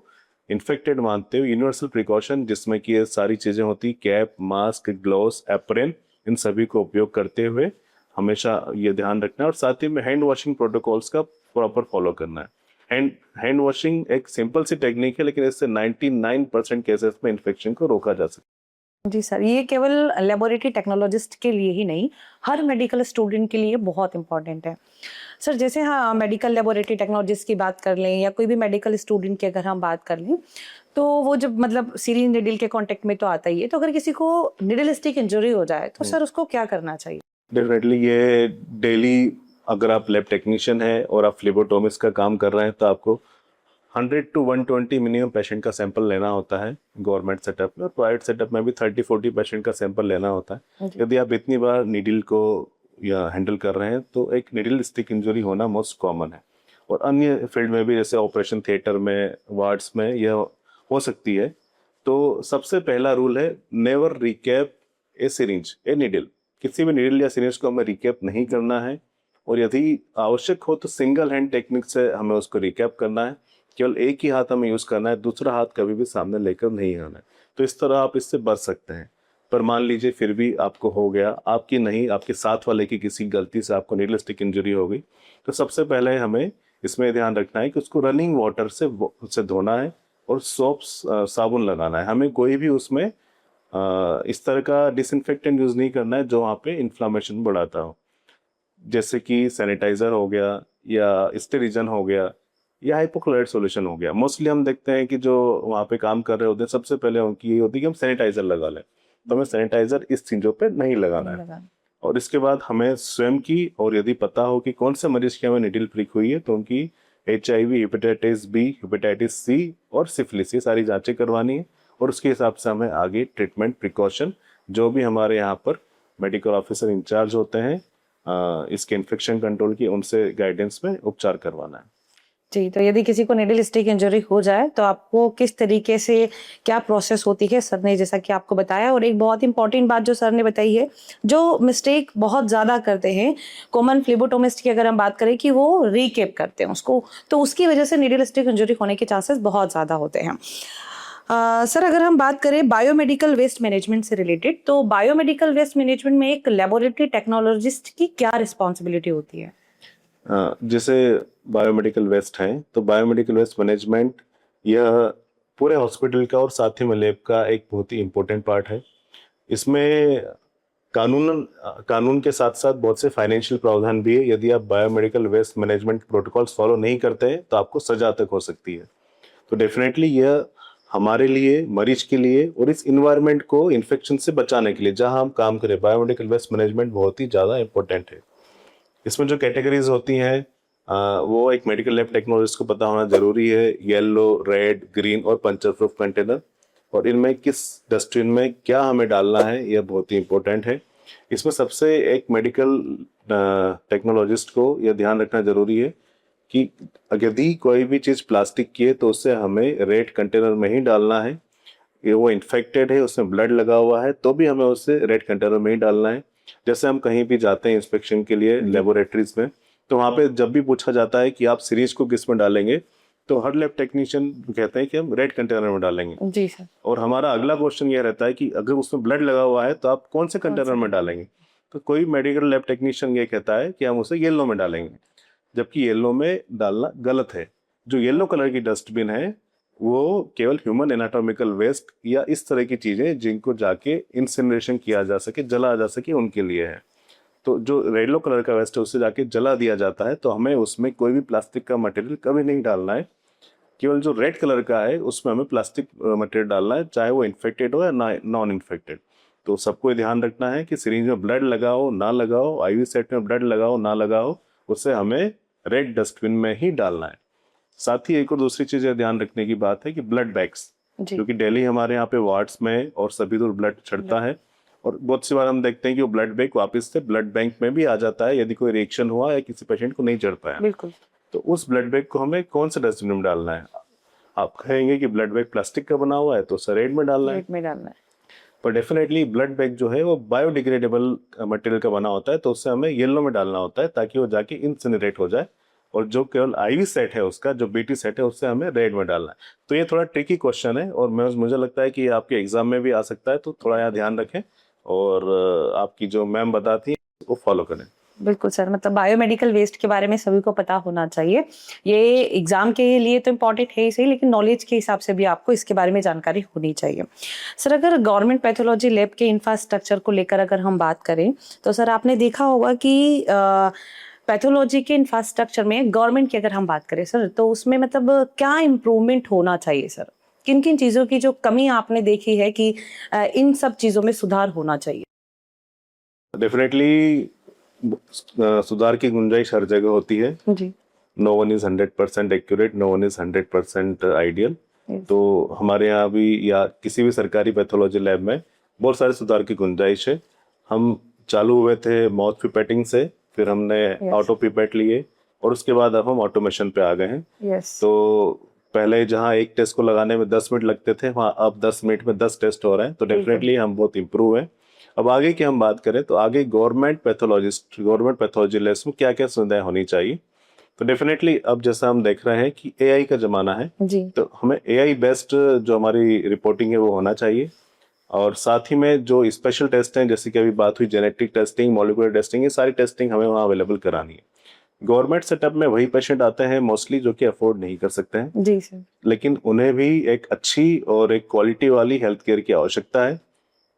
इन्फेक्टेड मानते हुए यूनिवर्सल प्रिकॉशन जिसमें कि ये सारी चीजें होती, कैप, मास्क, ग्लोव्स, एप्रन, इन सभी को उपयोग करते हुए हमेशा ये ध्यान रखना है। और साथ ही में हैंड वॉशिंग प्रोटोकॉल्स का प्रॉपर फॉलो करना है। हैंड वॉशिंग एक सिंपल सी टेक्निक है, लेकिन इससे 99% केसेस में इन्फेक्शन को रोका जा सकता है। जी सर, ये केवल लेबोरेटरी टेक्नोलॉजिस्ट के लिए ही नहीं, हर मेडिकल स्टूडेंट के लिए बहुत इंपॉर्टेंट है। सर जैसे हाँ मेडिकल लेबोरेटरी टेक्नोलॉजिस्ट की बात कर लें या कोई भी मेडिकल स्टूडेंट की अगर हम बात कर लें, तो वो जब मतलब सीरिंज निडल के कांटेक्ट में तो आता ही है, तो अगर किसी को निडल स्टिक इंजरी हो जाए तो सर उसको क्या करना चाहिए? डेफिनेटली ये डेली, अगर आप लैब टेक्नीशियन है और आप फ्लेबोटोमिस्ट का काम कर रहे हैं, तो आपको 100 to 120 मिनिमम पेशेंट का सैंपल लेना होता है गवर्नमेंट सेटअप में, और प्राइवेट सेटअप में भी 30-40 पेशेंट का सैंपल लेना होता है। यदि आप इतनी बार नीडल को या हैंडल कर रहे हैं तो एक नीडल स्टिक इंजरी होना मोस्ट कॉमन है। और अन्य फील्ड में भी, जैसे ऑपरेशन थिएटर में, वार्ड्स में, यह हो सकती है। तो सबसे पहला रूल है, never recap A syringe, a needle. किसी भी नीडल या सिरिंज को हमें रिकैप नहीं करना है, और यदि आवश्यक हो तो सिंगल हैंड टेक्निक से हमें उसको रिकैप करना है। केवल एक ही हाथ हमें यूज करना है, दूसरा हाथ कभी भी सामने लेकर नहीं आना है। तो इस तरह आप इससे बच सकते हैं। पर मान लीजिए फिर भी आपको हो गया, आपकी नहीं, आपके साथ वाले की किसी गलती से आपको नीडल स्टिक इंजरी हो गई, तो सबसे पहले हमें इसमें ध्यान रखना है कि उसको रनिंग वाटर से धोना है और सोप साबुन लगाना है। हमें कोई भी उसमें इस तरह का डिसइंफेक्टेंट यूज नहीं करना है जो वहाँ पे इन्फ्लामेशन बढ़ाता हो, जैसे कि सैनिटाइजर हो गया या स्टेरिजन हो गया या हाइपोक्लोराइड सॉल्यूशन हो गया। मोस्टली हम देखते हैं कि जो वहाँ पे काम कर रहे होते हैं, सबसे पहले उनकी ये होती है कि हम सैनिटाइजर लगा लें, तो हमें सैनिटाइजर इस चीजों पे नहीं लगाना है। और इसके बाद हमें स्वयं की, और यदि पता हो कि कौन से मरीज की हमें निडल प्रिक हुई है, तो उनकी HIV, hepatitis B, hepatitis C और सिफिलिस, ये सारी जांचें करवानी है। और उसके हिसाब से हमें आगे ट्रीटमेंट प्रिकॉशन, जो भी हमारे यहाँ पर मेडिकल ऑफिसर इंचार्ज होते हैं इसके इन्फेक्शन कंट्रोल की, उनसे गाइडेंस में उपचार करवाना है। जी, तो यदि किसी को निडल स्टिक इंजरी हो जाए तो आपको किस तरीके से क्या प्रोसेस होती है, सर ने जैसा कि आपको बताया। और एक बहुत इंपॉर्टेंट बात जो सर ने बताई है, जो मिस्टेक बहुत ज़्यादा करते हैं कॉमन फ्लेबोटोमिस्ट की अगर हम बात करें कि वो रीकेप करते हैं उसको, तो उसकी वजह से निडल स्टिक इंजरी होने के चांसेस बहुत ज़्यादा होते हैं। सर अगर हम बात करें बायोमेडिकल वेस्ट मैनेजमेंट से रिलेटेड, तो बायोमेडिकल वेस्ट मैनेजमेंट में एक लेबोरेटरी टेक्नोलॉजिस्ट की क्या रिस्पॉन्सिबिलिटी होती है? जैसे बायोमेडिकल वेस्ट है, तो बायोमेडिकल वेस्ट मैनेजमेंट यह पूरे हॉस्पिटल का और साथ ही में लैब का एक बहुत ही इम्पोर्टेंट पार्ट है। इसमें कानून के साथ साथ बहुत से फाइनेंशियल प्रावधान भी है। यदि आप biomedical waste management protocols follow नहीं करते हैं तो आपको सजा तक हो सकती है। तो डेफिनेटली यह हमारे लिए, मरीज के लिए और इस इन्वायरमेंट को इन्फेक्शन से बचाने के लिए जहां हम काम करें, बायोमेडिकल वेस्ट मैनेजमेंट बहुत ही ज़्यादा इंपॉर्टेंट है। इसमें जो कैटेगरीज होती हैं वो एक मेडिकल लैब टेक्नोलॉजिस्ट को पता होना जरूरी है। येलो, रेड, ग्रीन और पंचर प्रूफ कंटेनर, और इनमें किस डस्टबिन में क्या हमें डालना है, यह बहुत ही इंपॉर्टेंट है। इसमें सबसे एक मेडिकल टेक्नोलॉजिस्ट को यह ध्यान रखना जरूरी है कि यदि कोई भी चीज़ प्लास्टिक की है तो उसे हमें रेड कंटेनर में ही डालना है। ये वो इन्फेक्टेड है, उसमें ब्लड लगा हुआ है, तो भी हमें उसे रेड कंटेनर में ही डालना है। जैसे हम कहीं भी जाते हैं इंस्पेक्शन के लिए लेबोरेटरीज में, तो वहाँ पे जब भी पूछा जाता है कि आप सीरीज को किस में डालेंगे, तो हर लैब टेक्नीशियन कहते हैं कि हम रेड कंटेनर में डालेंगे। जी सर। और हमारा अगला क्वेश्चन ये रहता है कि अगर उसमें ब्लड लगा हुआ है तो आप कौन से कंटेनर में डालेंगे? तो कोई मेडिकल लैब टेक्नीशियन ये कहता है कि हम उसे येलो में डालेंगे, जबकि येलो में डालना गलत है। जो येलो कलर की डस्टबिन है वो केवल ह्यूमन एनाटॉमिकल वेस्ट या इस तरह की चीजें जिनको जाके इंसिनरेशन किया जा सके, जला जा सके, उनके लिए है। तो जो येलो कलर का वेस्ट है उसे जाके जला दिया जाता है। तो हमें उसमें कोई भी प्लास्टिक का मटेरियल कभी नहीं डालना है। केवल जो रेड कलर का है उसमें हमें प्लास्टिक मटेरियल डालना है, चाहे वो इन्फेक्टेड हो या नॉन इन्फेक्टेड। तो सबको ध्यान रखना है कि सिरिंज में ब्लड लगाओ ना लगाओ, IV सेट में ब्लड लगाओ ना लगाओ, उसे हमें रेड डस्टबिन में ही डालना है। साथ ही एक और दूसरी चीज ध्यान रखने की बात है कि ब्लड बैग्स, क्योंकि डेली हमारे यहाँ पे वार्ड्स में और सभी दूर ब्लड चढ़ता है, और बहुत सी बार हम देखते हैं कि वो ब्लड बैग वापस से ब्लड बैंक में भी आ जाता है यदि कोई रिएक्शन हुआ या किसी पेशेंट को नहीं चढ़ पाया। बिल्कुल। तो उस ब्लड बैग को हमें कौन सा डस्टबिन में डालना है? आप कहेंगे कि ब्लड बैग प्लास्टिक का बना हुआ है तो उसे रेड में डालना है। पर डेफिनेटली ब्लड बैग जो है वो बायोडिग्रेडेबल मटेरियल का बना होता है, तो उससे हमें येलो में डालना होता है ताकि वो जाके इंसिनरेट हो जाए और जो केवल आईवी सेट है उसका, जो बीटी सेट है, उससे हमें रेड में डालना है। तो ये थोड़ा ट्रिकी क्वेश्चन है और मुझे लगता है कि ये आपके एग्जाम में भी आ सकता है, तो थोड़ा यहाँ ध्यान रखें और आपकी जो मैम बताती है वो फॉलो करें। बिल्कुल सर, मतलब बायोमेडिकल वेस्ट के बारे में सभी को पता होना चाहिए। ये एग्जाम के लिए तो इम्पोर्टेंट है ही सही, लेकिन नॉलेज के हिसाब से भी आपको इसके बारे में जानकारी होनी चाहिए। सर, अगर गवर्नमेंट पैथोलॉजी लैब के इंफ्रास्ट्रक्चर को लेकर अगर हम बात करें, तो सर आपने देखा होगा कि पैथोलॉजी के इंफ्रास्ट्रक्चर में गवर्नमेंट की अगर हम बात करें सर, तो उसमें मतलब क्या इम्प्रूवमेंट होना चाहिए सर? किन किन चीज़ों की जो कमी आपने देखी है कि इन सब चीज़ों में सुधार होना चाहिए? डेफिनेटली सुधार की गुंजाइश हर जगह होती है। जी। No one is 100% accurate, no one is 100% ideal. Yes. तो हमारे यहाँ भी या किसी भी सरकारी पैथोलॉजी लैब में बहुत सारे सुधार की गुंजाइश है। हम चालू हुए थे माउथ पिपेटिंग से, फिर हमने ऑटो पिपेट लिए और उसके बाद अब हम ऑटोमेशन पे आ गए हैं। Yes. तो पहले जहाँ एक टेस्ट को लगाने में 10 मिनट लगते थे, वहाँ अब 10 मिनट में 10 टेस्ट हो रहे हैं। तो डेफिनेटली हम बहुत इम्प्रूव हैं। अब आगे की हम बात करें तो आगे गवर्नमेंट पैथोलॉजी लैब्स में क्या क्या सुविधाएं होनी चाहिए। तो डेफिनेटली अब जैसा हम देख रहे हैं कि एआई का जमाना है, जी। तो हमें एआई बेस्ड जो हमारी रिपोर्टिंग है वो होना चाहिए। और साथ ही में जो स्पेशल टेस्ट हैं, जैसे कि अभी बात हुई जेनेटिक टेस्टिंग, मॉलिक्यूलर टेस्टिंग, ये सारी टेस्टिंग हमें वहाँ अवेलेबल करानी है। गवर्नमेंट सेटअप में वही पेशेंट आते हैं मोस्टली जो कि अफोर्ड नहीं कर सकते हैं, जी सर। लेकिन उन्हें भी एक अच्छी और एक क्वालिटी वाली हेल्थ केयर की आवश्यकता है,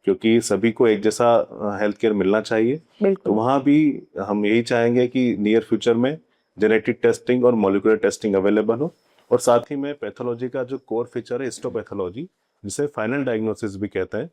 क्योंकि सभी को एक जैसा हेल्थ केयर मिलना चाहिए। तो वहाँ भी हम यही चाहेंगे कि नियर फ्यूचर में जेनेटिक टेस्टिंग और मॉलिक्यूलर टेस्टिंग अवेलेबल हो। और साथ ही में पैथोलॉजी का जो कोर फीचर है हिस्टोपैथोलॉजी, जिसे फाइनल डायग्नोसिस भी कहते हैं।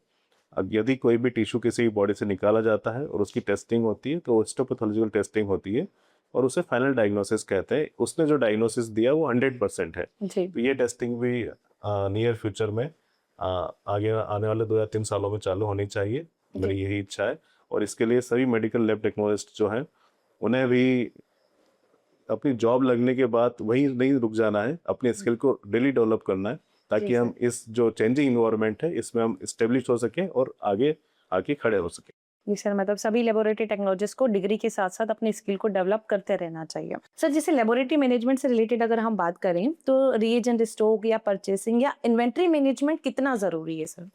अब यदि कोई भी टिश्यू किसी भी बॉडी से निकाला जाता है और उसकी टेस्टिंग होती है, तो हिस्टोपैथोलॉजिकल टेस्टिंग होती है और उसे फाइनल डायग्नोसिस कहते हैं। उसने जो डायग्नोसिस दिया वो 100% है। जी। तो ये टेस्टिंग भी नियर फ्यूचर में आगे आने वाले 2 या 3 सालों में चालू होनी चाहिए, मेरी यही इच्छा है। और इसके लिए सभी मेडिकल लैब टेक्नोलॉजिस्ट जो हैं उन्हें भी अपनी जॉब लगने के बाद वहीं नहीं रुक जाना है, अपने स्किल को डेली डेवलप करना है, ताकि हम इस जो चेंजिंग इन्वायरमेंट है इसमें हम स्टेब्लिश हो सकें और आगे आके खड़े हो सकें। जी सर, मतलब सभी लेबोरेटरी टेक्नोलॉजिस्ट को डिग्री के साथ साथ अपनी स्किल को डेवलप करते रहना चाहिए। सर, जैसे लेबोरेटरी मैनेजमेंट से रिलेटेड अगर हम बात करें, तो रिएजेंट स्टॉक या परचेसिंग या इन्वेंट्री मैनेजमेंट कितना जरूरी है सर?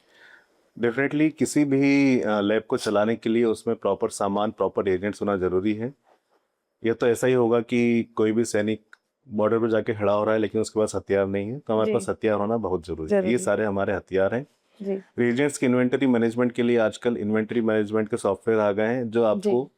डेफिनेटली किसी भी लैब को चलाने के लिए उसमें प्रॉपर सामान, प्रॉपर एजेंट्स होना जरूरी है। यह तो ऐसा ही होगा कि कोई भी सैनिक बॉर्डर पर जाके खड़ा हो रहा है लेकिन उसके पास हथियार नहीं है, तो हमारे पास हथियार होना बहुत जरूरी है। ये सारे हमारे हथियार हैं। रिएजेंट्स की इन्वेंटरी मैनेजमेंट के लिए आजकल इन्वेंटरी मैनेजमेंट के सॉफ्टवेयर आ गए हैं, जो आपको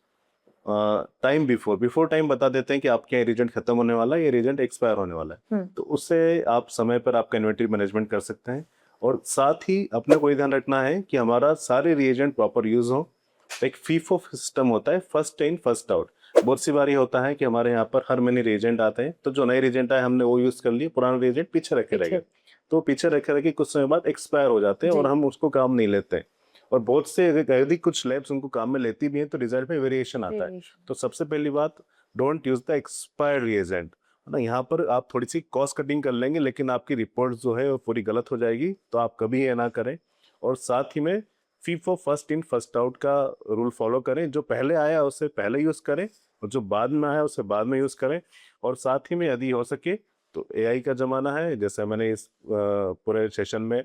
टाइम बिफोर टाइम बता देते हैं कि आपके यहाँ रिएजेंट खत्म होने वाला है, ये रिएजेंट एक्सपायर होने वाला है। तो उससे आप समय पर आपका इन्वेंटरी मैनेजमेंट कर सकते हैं। और साथ ही अपने को ध्यान रखना है कि हमारा सारे रिएजेंट प्रॉपर यूज हो। एक फीफो सिस्टम होता है, फर्स्ट इन फर्स्ट आउट। बहुत सी बारी होता है कि हमारे यहाँ पर हर महीने रिएजेंट आते हैं, तो जो नए रिएजेंट आए हमने वो यूज कर लिए, पुराने रिएजेंट पीछे रखे रह गए। तो पीछे रखे रखे कुछ समय बाद एक्सपायर हो जाते हैं और हम उसको काम नहीं लेते। और बहुत से यदि कुछ लैब्स उनको काम में लेती भी हैं तो रिजल्ट में वेरिएशन आता है। तो सबसे पहली बात, don't use the expired reagent. ना, यहाँ पर आप थोड़ी सी कॉस्ट कटिंग कर लेंगे लेकिन आपकी रिपोर्ट जो है वो पूरी गलत हो जाएगी, तो आप कभी ये ना करें। और साथ ही में FIFO first in first out का रूल फॉलो करें। जो पहले आया उससे पहले यूज करें और जो बाद में आया उससे बाद में यूज करें। और साथ ही में यदि हो सके तो एआई का जमाना है, जैसे मैंने इस पूरे सेशन में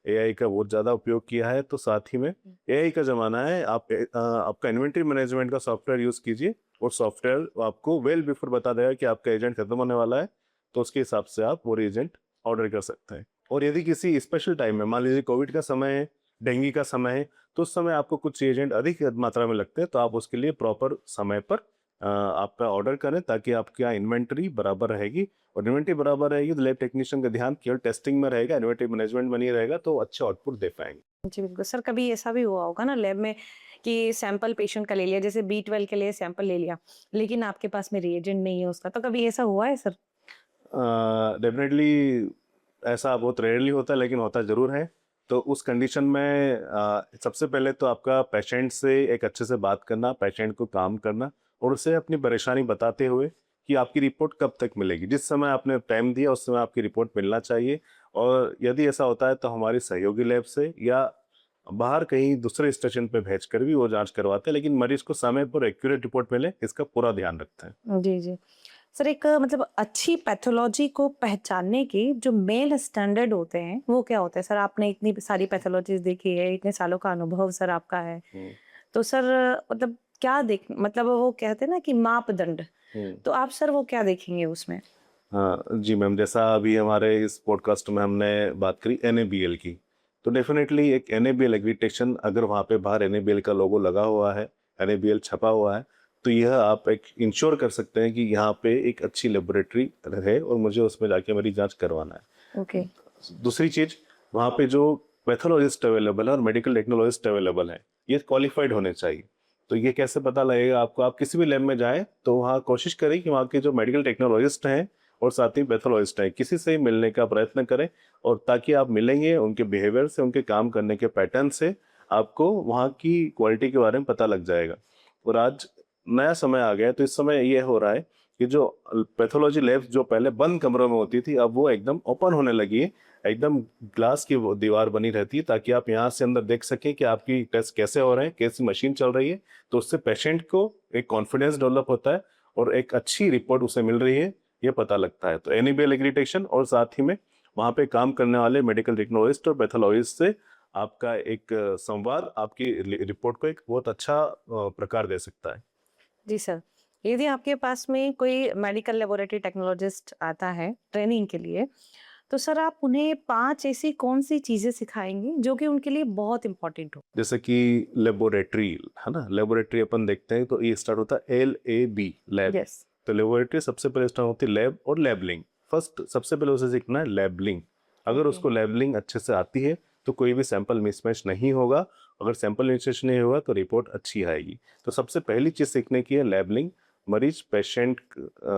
एआई का बहुत ज़्यादा उपयोग किया है, तो साथ ही में एआई का ज़माना है। आप आपका इन्वेंट्री मैनेजमेंट का सॉफ्टवेयर यूज़ कीजिए और सॉफ्टवेयर आपको वेल बिफोर बता देगा कि आपका एजेंट खत्म होने वाला है, तो उसके हिसाब से आप वो एजेंट ऑर्डर कर सकते हैं। और यदि किसी स्पेशल टाइम में, मान लीजिए कोविड का समय है, डेंगू का समय है, तो उस समय आपको कुछ एजेंट अधिक मात्रा में लगते हैं, तो आप उसके लिए प्रॉपर समय पर आपका ऑर्डर करें, ताकि आपकी यहाँ इन्वेंट्री बराबर रहेगी। और इन्वेंट्री बराबर रहेगी तो लैब टेक्नीशियन का ध्यान केवल टेस्टिंग में रहेगा, इन्वेंट्री मैनेजमेंट में नहीं रहेगा, तो अच्छे आउटपुट दे पाएंगे। जी बिल्कुल सर, कभी ऐसा भी हुआ होगा ना लैब में कि सैंपल पेशेंट का ले लिया, जैसे B12 के लिए सैंपल ले लिया, लेकिन आपके पास में रिएजेंट नहीं है उसका, तो कभी ऐसा हुआ है सर? डेफिनेटली ऐसा बहुत रेयरली होता है, लेकिन होता जरूर है। तो उस कंडीशन में सबसे पहले तो आपका पेशेंट से एक अच्छे से बात करना, पेशेंट को काम करना और उसे अपनी परेशानी बताते हुए कि आपकी रिपोर्ट कब तक मिलेगी। जिस समय आपने टाइम दिया उस समय आपकी रिपोर्ट मिलना चाहिए। और यदि ऐसा होता है तो हमारी सहयोगी लैब से या बाहर कहीं दूसरे स्टेशन पे भेज कर भी वो जांच करवाते हैं, लेकिन मरीज को समय पर एक्यूरेट रिपोर्ट मिले इसका पूरा ध्यान रखते हैं। जी जी सर एक मतलब अच्छी पैथोलॉजी को पहचानने के जो मेन स्टैंडर्ड होते हैं वो क्या होते हैं सर? आपने इतनी सारी पैथोलॉजीज देखी है, इतने सालों का अनुभव सर आपका है, हम्म, तो सर मतलब क्या देख मतलब वो कहते हैं ना कि मापदंड, हम्म। तो आप सर वो क्या देखेंगे उसमें? हाँ जी मैम, जैसा अभी हमारे इस पॉडकास्ट में हमने बात करी NABL की, तो डेफिनेटली एक NABL एग्रीटेशन अगर वहाँ पे बाहर NABL का लोगो लगा हुआ है, NABL छपा हुआ है, तो यह आप एक इंश्योर कर सकते हैं कि यहाँ पे एक अच्छी लेबोरेटरी है और मुझे उसमें जाके मेरी जांच करवाना है। ओके। दूसरी चीज, वहाँ पे जो पैथोलॉजिस्ट अवेलेबल है और मेडिकल टेक्नोलॉजिस्ट अवेलेबल है, ये क्वालिफाइड होने चाहिए। तो ये कैसे पता लगेगा आपको? आप किसी भी लैब में जाएं तो वहाँ कोशिश करें कि वहाँ के जो मेडिकल टेक्नोलॉजिस्ट हैं और साथ ही पैथोलॉजिस्ट हैं, किसी से ही मिलने का प्रयत्न करें, और ताकि आप मिलेंगे उनके बिहेवियर से, उनके काम करने के पैटर्न से आपको वहाँ की क्वालिटी के बारे में पता लग जाएगा। और आज नया समय आ गया है, तो इस समय ये हो रहा है कि जो पैथोलॉजी लैब्स जो पहले बंद कमरों में होती थी, अब वो एकदम ओपन होने लगी है। एकदम ग्लास की वो दीवार बनी रहती है ताकि आप यहाँ से अंदर देख सकें कि आपकी टेस्ट कैसे हो रहे हैं, कैसी मशीन चल रही है। तो उससे पेशेंट को एक कॉन्फिडेंस डेवलप होता है और एक अच्छी रिपोर्ट उसे मिल रही है, ये पता लगता है। तो NABL एक्रीडिटेशन और साथ ही में वहाँ पे काम करने वाले मेडिकल टेक्नोलॉजिस्ट और पैथोलॉजिस्ट से आपका एक संवाद आपकी रिपोर्ट को एक बहुत अच्छा प्रकार दे सकता है। जी सर, यदि आपके पास में कोई मेडिकल लेबोरेटरी टेक्नोलॉजिस्ट आता है ट्रेनिंग के लिए, तो सर आप उन्हें 5 ऐसी कौन-सी चीज़ें सिखाएँगे जो कि उनके लिए बहुत इम्पोर्टेंट हो? जैसे कि लेबोरेटरी है ना, लेबोरेटरी अपन देखते हैं तो ये स्टार्ट होता है LAB, लैब। यस। तो लेबोरेटरी सबसे पहले स्टार्ट होती है लैब और लैबलिंग। फर्स्ट सबसे पहले उसे सीखना है लैबलिंग। अगर ओके। उसको लैबलिंग अच्छे से आती है तो कोई भी सैंपल मिसमैच नहीं होगा। अगर सैंपल मिसमैच नहीं होगा तो रिपोर्ट अच्छी आएगी। तो सबसे पहली चीज सीखने की है लैबलिंग। मरीज पेशेंट,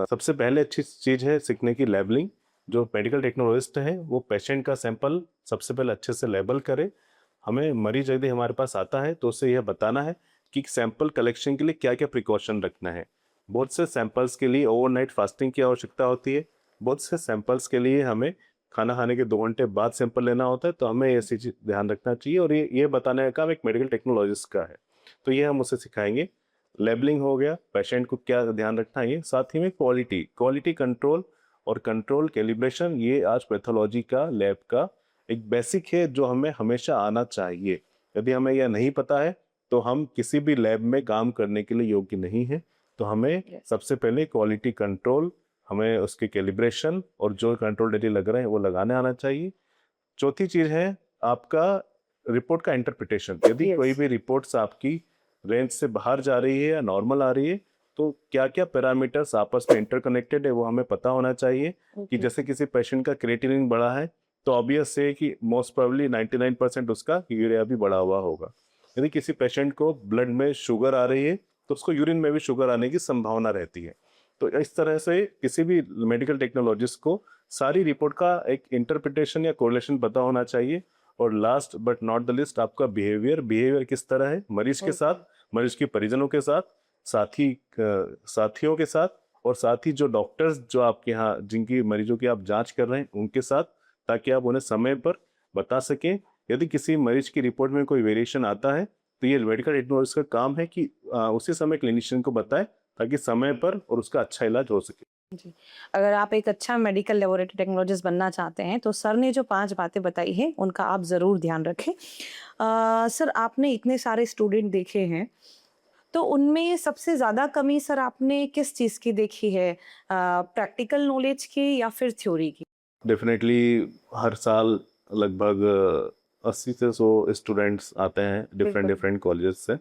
सबसे पहले अच्छी चीज है सीखने की लैबलिंग। जो मेडिकल टेक्नोलॉजिस्ट है वो पेशेंट का सैंपल सबसे पहले अच्छे से लेबल करे। हमें मरीज यदि हमारे पास आता है तो उसे यह बताना है कि सैंपल कलेक्शन के लिए क्या क्या प्रिकॉशन रखना है। बहुत से सैंपल्स के लिए ओवरनाइट फास्टिंग की आवश्यकता होती है। बहुत से सैंपल्स के लिए हमें खाना खाने के 2 घंटे बाद सैंपल लेना होता है। तो हमें ऐसी चीज ध्यान रखना चाहिए और ये बताने का काम एक मेडिकल टेक्नोलॉजिस्ट का है। तो ये हम उसे सिखाएंगे। लेबलिंग हो गया, पेशेंट को क्या ध्यान रखना है, साथ ही में क्वालिटी क्वालिटी कंट्रोल और कंट्रोल कैलिब्रेशन, ये आज पैथोलॉजी का लैब का एक बेसिक है जो हमें हमेशा आना चाहिए। यदि हमें यह नहीं पता है तो हम किसी भी लैब में काम करने के लिए योग्य नहीं है। तो हमें यस। सबसे पहले क्वालिटी कंट्रोल, हमें उसके कैलिब्रेशन और जो कंट्रोल डेटा लग रहे हैं वो लगाने आना चाहिए। चौथी चीज है आपका रिपोर्ट का इंटरप्रिटेशन। यदि कोई यस। भी रिपोर्ट्स आपकी रेंज से बाहर जा रही है या नॉर्मल आ रही है तो क्या क्या पैरामीटर्स आपस में इंटरकनेक्टेड है वो हमें पता होना चाहिए। कि ओके। जैसे किसी पेशेंट का क्रिएटिनिन बढ़ा है तो ऑब्वियस है कि मोस्ट प्रोबेबली 99% उसका यूरिया भी बढ़ा हुआ होगा। यदि किसी पेशेंट को ब्लड में शुगर आ रही है तो उसको यूरिन में भी शुगर आने की संभावना रहती है। तो इस तरह से किसी भी मेडिकल टेक्नोलॉजिस्ट को सारी रिपोर्ट का एक इंटरप्रिटेशन या कोरिलेशन पता होना चाहिए। और last but not the list, आपका बिहेवियर किस तरह है मरीज के साथ, मरीज के परिजनों के साथ, साथी साथियों के साथ, और साथ ही जो डॉक्टर्स जो आपके यहाँ जिनकी मरीजों की आप जांच कर रहे हैं उनके साथ, ताकि आप उन्हें समय पर बता सकें। यदि किसी मरीज की रिपोर्ट में कोई वेरिएशन आता है तो ये मेडिकल टेक्नोलॉजिस्ट का काम है कि उसी समय क्लिनिशियन को बताए ताकि समय पर और उसका अच्छा इलाज हो सके। जी। अगर आप एक अच्छा मेडिकल लेबोरेटरी टेक्नोलॉजिस्ट बनना चाहते हैं तो सर ने जो 5 बातें बताई हैं उनका आप ज़रूर ध्यान रखें। सर आपने इतने सारे स्टूडेंट देखे हैं, तो उनमें सबसे ज़्यादा कमी सर आपने किस चीज़ की देखी है? प्रैक्टिकल नॉलेज की या फिर थ्योरी की? डेफिनेटली हर साल लगभग 80 से 100 स्टूडेंट्स आते हैं डिफरेंट बिल्कुल। डिफरेंट कॉलेजेस से,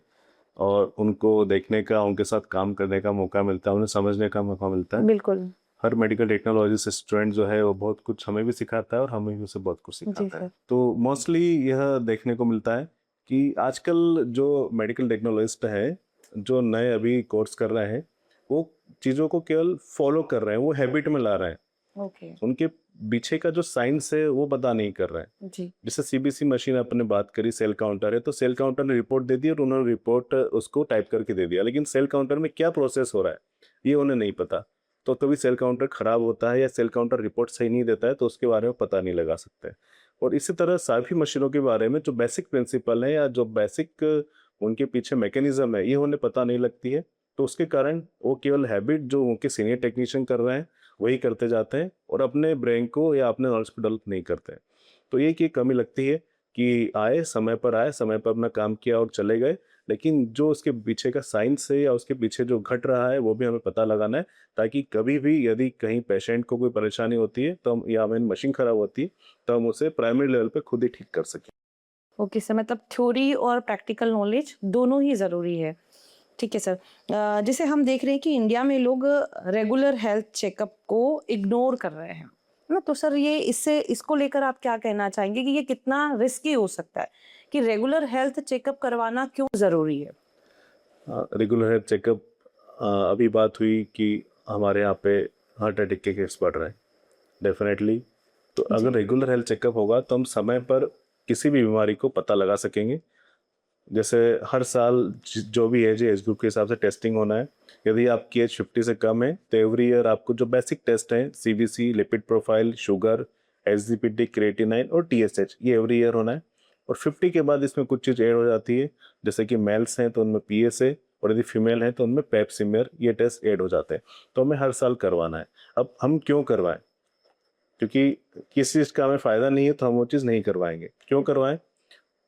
और उनको देखने का, उनके साथ काम करने का मौका मिलता है, उन्हें समझने का मौका मिलता है। बिल्कुल। हर मेडिकल टेक्नोलॉजी स्टूडेंट जो है वो बहुत कुछ हमें भी सिखाता है और हमें भी उसे बहुत कुछ जी सिखाता है। सर। तो मोस्टली यह देखने को मिलता है कि आजकल जो मेडिकल टेक्नोलॉजिस्ट है, जो नए अभी कोर्स कर रहे हैं, वो चीज़ों को केवल फॉलो कर रहे हैं, वो हैबिट में ला रहे हैं। ओके। उनके पीछे का जो साइंस है वो पता नहीं कर रहे हैं। जी। जैसे CBC मशीन अपने बात करी, सेल काउंटर है, तो सेल काउंटर ने रिपोर्ट दे दी और उन्होंने रिपोर्ट उसको टाइप करके दे दिया, लेकिन सेल काउंटर में क्या प्रोसेस हो रहा है ये उन्हें नहीं पता। तो कभी सेल काउंटर खराब होता है या सेल काउंटर रिपोर्ट सही नहीं देता है तो उसके बारे में पता नहीं लगा सकते। और इसी तरह सभी मशीनों के बारे में जो बेसिक प्रिंसिपल है या जो बेसिक उनके पीछे मैकेनिज्म है ये उन्हें पता नहीं लगती है। तो उसके कारण वो केवल हैबिट जो उनके सीनियर टेक्नीशियन कर रहे हैं वही करते जाते हैं और अपने ब्रेन को या अपने नॉलेज को डेवलप नहीं करते हैं। तो ये की कमी लगती है कि आए समय पर अपना काम किया और चले गए, लेकिन जो उसके पीछे का साइंस है या उसके पीछे जो घट रहा है वो भी हमें पता लगाना है, ताकि कभी भी यदि कहीं पेशेंट को कोई परेशानी होती है तो हम या हमें मशीन खराब होती है तो हम उसे प्राइमरी लेवल पे खुद ही ठीक कर सकें। ओके सर, मतलब थ्योरी और प्रैक्टिकल नॉलेज दोनों ही ज़रूरी है। ठीक है सर। जैसे हम देख रहे हैं कि इंडिया में लोग रेगुलर हेल्थ चेकअप को इग्नोर कर रहे हैं, है ना? तो सर ये इसको लेकर आप क्या कहना चाहेंगे कि ये कितना रिस्की हो सकता है कि रेगुलर हेल्थ चेकअप करवाना क्यों ज़रूरी है? रेगुलर हेल्थ चेकअप, अभी बात हुई कि हमारे यहाँ पे हार्ट अटैक के केस बढ़ रहे हैं, डेफिनेटली। तो अगर जी। रेगुलर हेल्थ चेकअप होगा तो हम समय पर किसी भी बीमारी को पता लगा सकेंगे। जैसे हर साल जो भी एज ग्रुप के हिसाब से टेस्टिंग होना है। यदि आपकी एज 50 से कम है तो एवरी ईयर आपको जो बेसिक टेस्ट हैं, CBC, lipid profile, sugar, SGPT, creatinine और टीएसएच, ये एवरी ईयर होना है। और 50 के बाद इसमें कुछ चीज़ ऐड हो जाती है, जैसे कि मेल्स हैं तो उनमें पीएसए और यदि फीमेल हैं तो उनमें पेप्सिमियर, ये टेस्ट ऐड हो जाते हैं। तो हमें हर साल करवाना है। अब हम क्यों करवाएं? क्योंकि किसी चीज़ का हमें फ़ायदा नहीं है तो हम वो चीज़ नहीं करवाएंगे। क्यों करवाएं?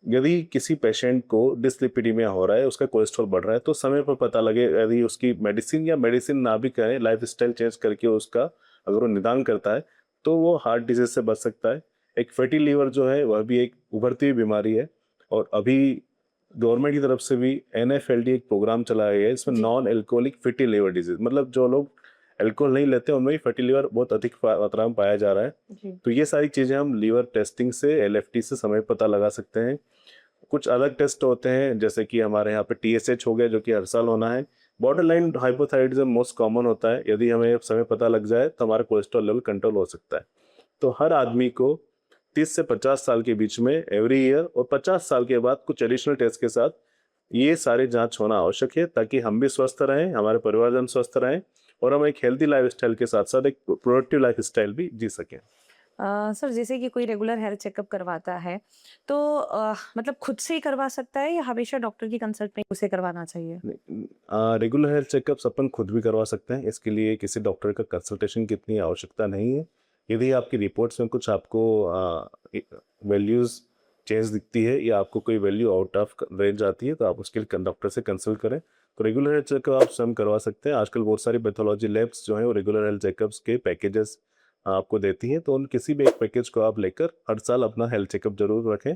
यदि किसी पेशेंट को डिसलिपिडीमिया हो रहा है, उसका कोलेस्ट्रॉल बढ़ रहा है, तो समय पर पता लगे। यदि उसकी मेडिसिन या मेडिसिन ना भी करें, लाइफस्टाइल चेंज करके उसका अगर वो निदान करता है तो वो हार्ट डिजीज से बच सकता है। एक फैटी लीवर जो है वह भी एक उभरती हुई बीमारी है और अभी गवर्नमेंट की तरफ से भी एनएफएलडी एक प्रोग्राम चलाया गया है, इसमें जी। Non alcoholic fatty liver disease, मतलब जो लोग अल्कोहल नहीं लेते उनमें भी फैटी लीवर बहुत अधिक मात्रा में पाया जा रहा है। जी। तो ये सारी चीज़ें हम लीवर टेस्टिंग से, एलएफटी से समय पता लगा सकते हैं। कुछ अलग टेस्ट होते हैं, जैसे कि हमारे यहाँ पे टीएसएच हो गया जो कि हर साल होना है। Border line hypothyroidism most common होता है, यदि हमें समय पता लग जाए तो हमारा कोलेस्ट्रॉल लेवल कंट्रोल हो सकता है। तो हर आदमी को 30 से 50 साल के बीच में एवरी ईयर और 50 साल के बाद कुछ एडिशनल टेस्ट के साथ ये सारे जांच होना आवश्यक है, ताकि हम भी स्वस्थ रहें, हमारे परिवारजन स्वस्थ रहें और हम एक हेल्दी लाइफस्टाइल के साथ साथ एक प्रोडक्टिव लाइफस्टाइल भी जी सकें। सर जैसे कि कोई रेगुलर हेल्थ चेकअप करवाता है तो मतलब खुद से ही करवा सकता है या हमेशा डॉक्टर की कंसल्ट में उसे करवाना चाहिए? रेगुलर हेल्थ चेकअप्स अपन खुद भी करवा सकते हैं, इसके लिए किसी डॉक्टर का कंसल्टेशन की इतनी आवश्यकता नहीं है। यदि आपकी रिपोर्ट्स में कुछ आपको वैल्यूज़ चेंज दिखती है या आपको कोई वैल्यू आउट ऑफ रेंज आती है तो आप उसके लिए डॉक्टर से कंसल्ट करें। तो रेगुलर हेल्थ चेकअप आप स्वयं करवा सकते हैं। आजकल बहुत सारी पैथोलॉजी लैब्स जो हैं वो रेगुलर हेल्थ चेकअप्स के पैकेजेस आपको देती हैं, तो उन किसी भी एक पैकेज को आप लेकर हर साल अपना हेल्थ चेकअप जरूर रखें,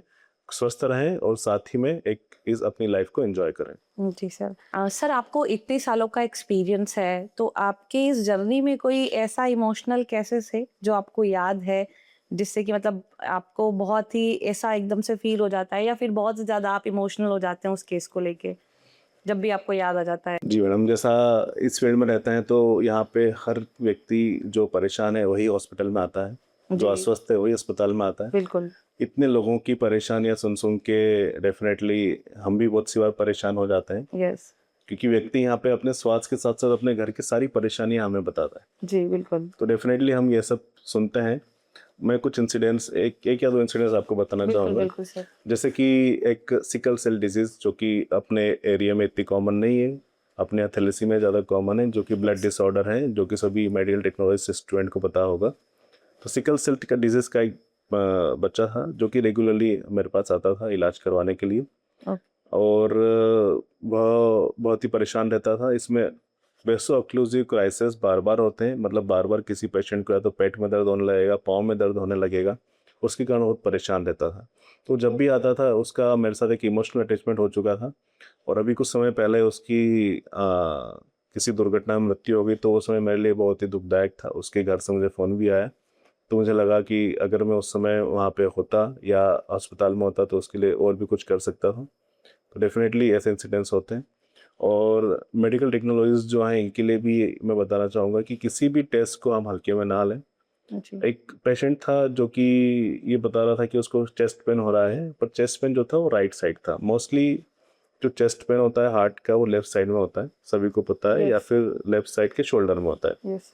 स्वस्थ रहें और साथ ही में एक इस अपनी लाइफ को एंजॉय करें। जी सर। सर आपको इतने सालों का एक्सपीरियंस है तो आपके इस जर्नी में कोई ऐसा इमोशनल केसेस है जो आपको याद है जिससे कि मतलब आपको बहुत ही ऐसा एकदम से फील हो जाता है या फिर बहुत ज्यादा आप इमोशनल हो जाते हैं उस केस को लेके जब भी आपको याद आ जाता है? जी मैडम, जैसा इस फील्ड में रहते हैं तो यहाँ पे हर व्यक्ति जो परेशान है वही हॉस्पिटल में आता है, जो जी। अस्वस्थ है वही अस्पताल में आता है। बिल्कुल। इतने लोगों की परेशानियां सुन सुन के डेफिनेटली हम भी बहुत सी बार परेशान हो जाते हैं, यस। क्योंकि व्यक्ति यहाँ पे अपने स्वास्थ्य के साथ साथ अपने घर की सारी परेशानियां हमें बताता है। जी बिल्कुल। तो डेफिनेटली हम ये सब सुनते हैं। मैं कुछ इंसिडेंट्स, एक या दो इंसिडेंट्स आपको बताना बिल्कुल चाहूँगा। बिल्कुल सर। जैसे कि एक सिकल सेल डिजीज जो कि अपने एरिया में इतनी कॉमन नहीं है, अपने यहाँ थैलेसीमिया ज़्यादा कॉमन है, जो कि ब्लड डिसऑर्डर है, जो कि सभी मेडिकल टेक्नोलॉजी स्टूडेंट को पता होगा। तो सिकल सेल का डिजीज़ का एक बच्चा था जो कि रेगुलरली मेरे पास आता था इलाज करवाने के लिए, ओ, और वह बहुत ही परेशान रहता था। इसमें वेसो ऑक्लूसिव क्राइसिस बार बार होते हैं, मतलब बार बार किसी पेशेंट को या तो पेट में दर्द होने लगेगा, पाँव में दर्द होने लगेगा, उसके कारण बहुत परेशान रहता था। तो जब भी आता था उसका मेरे साथ एक इमोशनल अटैचमेंट हो चुका था। और अभी कुछ समय पहले उसकी किसी दुर्घटना में मृत्यु हो गई, तो उस समय मेरे लिए बहुत ही दुखदायक था। उसके घर से मुझे फ़ोन भी आया, तो मुझे लगा कि अगर मैं उस समय वहाँ पे होता या अस्पताल में होता तो उसके लिए और भी कुछ कर सकता था। तो डेफिनेटली ऐसे इंसिडेंट्स होते हैं। और मेडिकल टेक्नोलॉजीज जो हैं इनके लिए भी मैं बताना चाहूँगा कि किसी भी टेस्ट को हम हल्के में ना लें। जी। एक पेशेंट था जो कि ये बता रहा था कि उसको चेस्ट पेन हो रहा है, पर चेस्ट पेन जो था वो राइट साइड था। मोस्टली जो चेस्ट पेन होता है हार्ट का वो लेफ्ट साइड में होता है, सभी को पता है, या यस। फिर लेफ्ट साइड के शोल्डर में होता है। यस।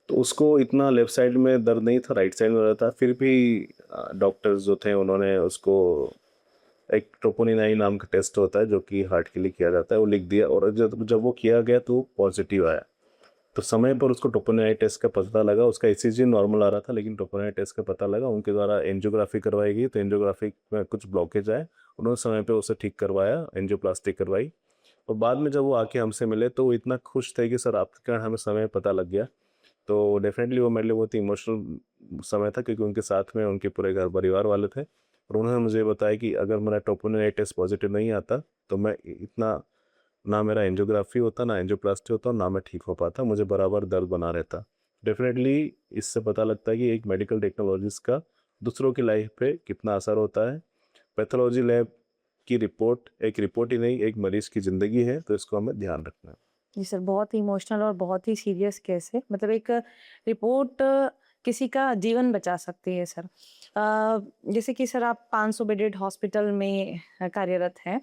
तो उसको इतना लेफ्ट साइड में दर्द नहीं था, राइट साइड में रहता। फिर भी डॉक्टर्स जो थे उन्होंने उसको एक ट्रोपोनिन नाम का टेस्ट होता है जो कि हार्ट के लिए किया जाता है, वो लिख दिया, और जब वो किया गया तो पॉजिटिव आया। तो समय पर उसको ट्रोपोनिन टेस्ट का पता लगा, उसका ईसीजी नॉर्मल आ रहा था लेकिन ट्रोपोनिन टेस्ट का पता लगा, उनके द्वारा एंजियोग्राफी करवाई गई, तो एंजियोग्राफी में कुछ ब्लॉकेज आए, उन्होंने समय पे उसे ठीक करवाया, एंजियोप्लास्टी करवाई। और बाद में जब वो आके हमसे मिले तो वो इतना खुश थे कि सर आपके कारण हमें समय पता लग गया। तो डेफिनेटली वो मेरे लिए बहुत ही इमोशनल समय था, क्योंकि उनके साथ में उनके पूरे घर परिवार वाले थे, और उन्होंने मुझे बताया कि अगर मेरा ट्रोपोनिन टेस्ट पॉजिटिव नहीं आता तो मैं इतना, ना मेरा एंजियोग्राफी होता, ना एंजियोप्लास्टी होता, और ना मैं ठीक हो पाता, मुझे बराबर दर्द बना रहता। डेफिनेटली इससे पता लगता है कि एक मेडिकल टेक्नोलॉजीज का दूसरों की लाइफ पे कितना असर होता है। पैथोलॉजी लैब की रिपोर्ट एक रिपोर्ट ही नहीं, एक मरीज की ज़िंदगी है, तो इसको हमें ध्यान रखना है। जी सर, बहुत ही इमोशनल और बहुत ही सीरियस केस है। मतलब एक रिपोर्ट किसी का जीवन बचा सकती है सर। जैसे कि सर आप 500 बेडेड हॉस्पिटल में कार्यरत हैं,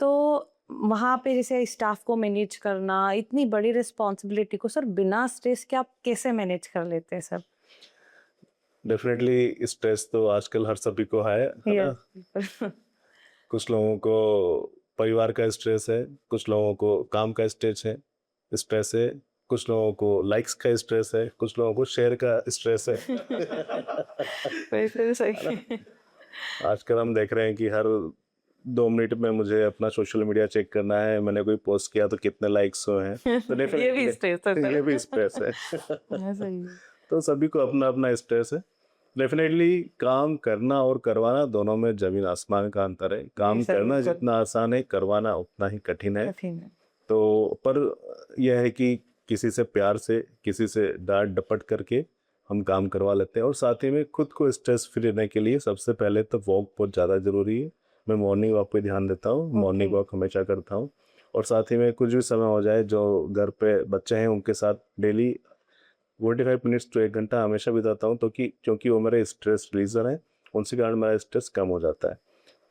तो वहाँ पे जैसे स्टाफ को मैनेज करना, इतनी बड़ी रिस्पॉन्सिबिलिटी को सर बिना स्ट्रेस के आप कैसे मैनेज कर लेते हैं सर? डेफिनेटली स्ट्रेस तो आजकल हर सभी को है यस, ना? बिल्कुल। कुछ लोगों को परिवार का स्ट्रेस है, कुछ लोगों को काम का स्ट्रेस है, कुछ लोगों को लाइक्स का स्ट्रेस है, कुछ लोगों को शेयर का स्ट्रेस है। बिल्कुल है ना? सही। आजकल हम देख रहे हैं कि हर 2 मिनट में मुझे अपना सोशल मीडिया चेक करना है, मैंने कोई पोस्ट किया तो कितने लाइक्स हुए हैं, तो ये भी डेफिनेटली स्ट्रेस है सर। ये भी स्ट्रेस है। हाँ, सही है। तो सभी को अपना अपना स्ट्रेस है। डेफिनेटली काम करना और करवाना दोनों में जमीन आसमान का अंतर है। जी काम सर, करना बिल्कुल। जितना आसान है, करवाना उतना ही कठिन है। कठिन है। तो पर यह है कि किसी से प्यार से, किसी से डांट डपट करके हम काम करवा लेते हैं, और साथ ही में खुद को स्ट्रेस फ्री रहने के लिए सबसे पहले तो वॉक बहुत ज़्यादा ज़रूरी है। मैं मॉर्निंग वॉक पे ध्यान देता हूँ, ओके। मॉर्निंग वॉक हमेशा करता हूँ। और साथ ही में कुछ भी समय हो जाए, जो घर पे बच्चे हैं उनके साथ डेली 45 मिनट्स to 1 घंटा हमेशा बिताता हूँ, तो क्योंकि वो मेरे स्ट्रेस रिलीजर हैं, उनके कारण मेरा स्ट्रेस कम हो जाता है।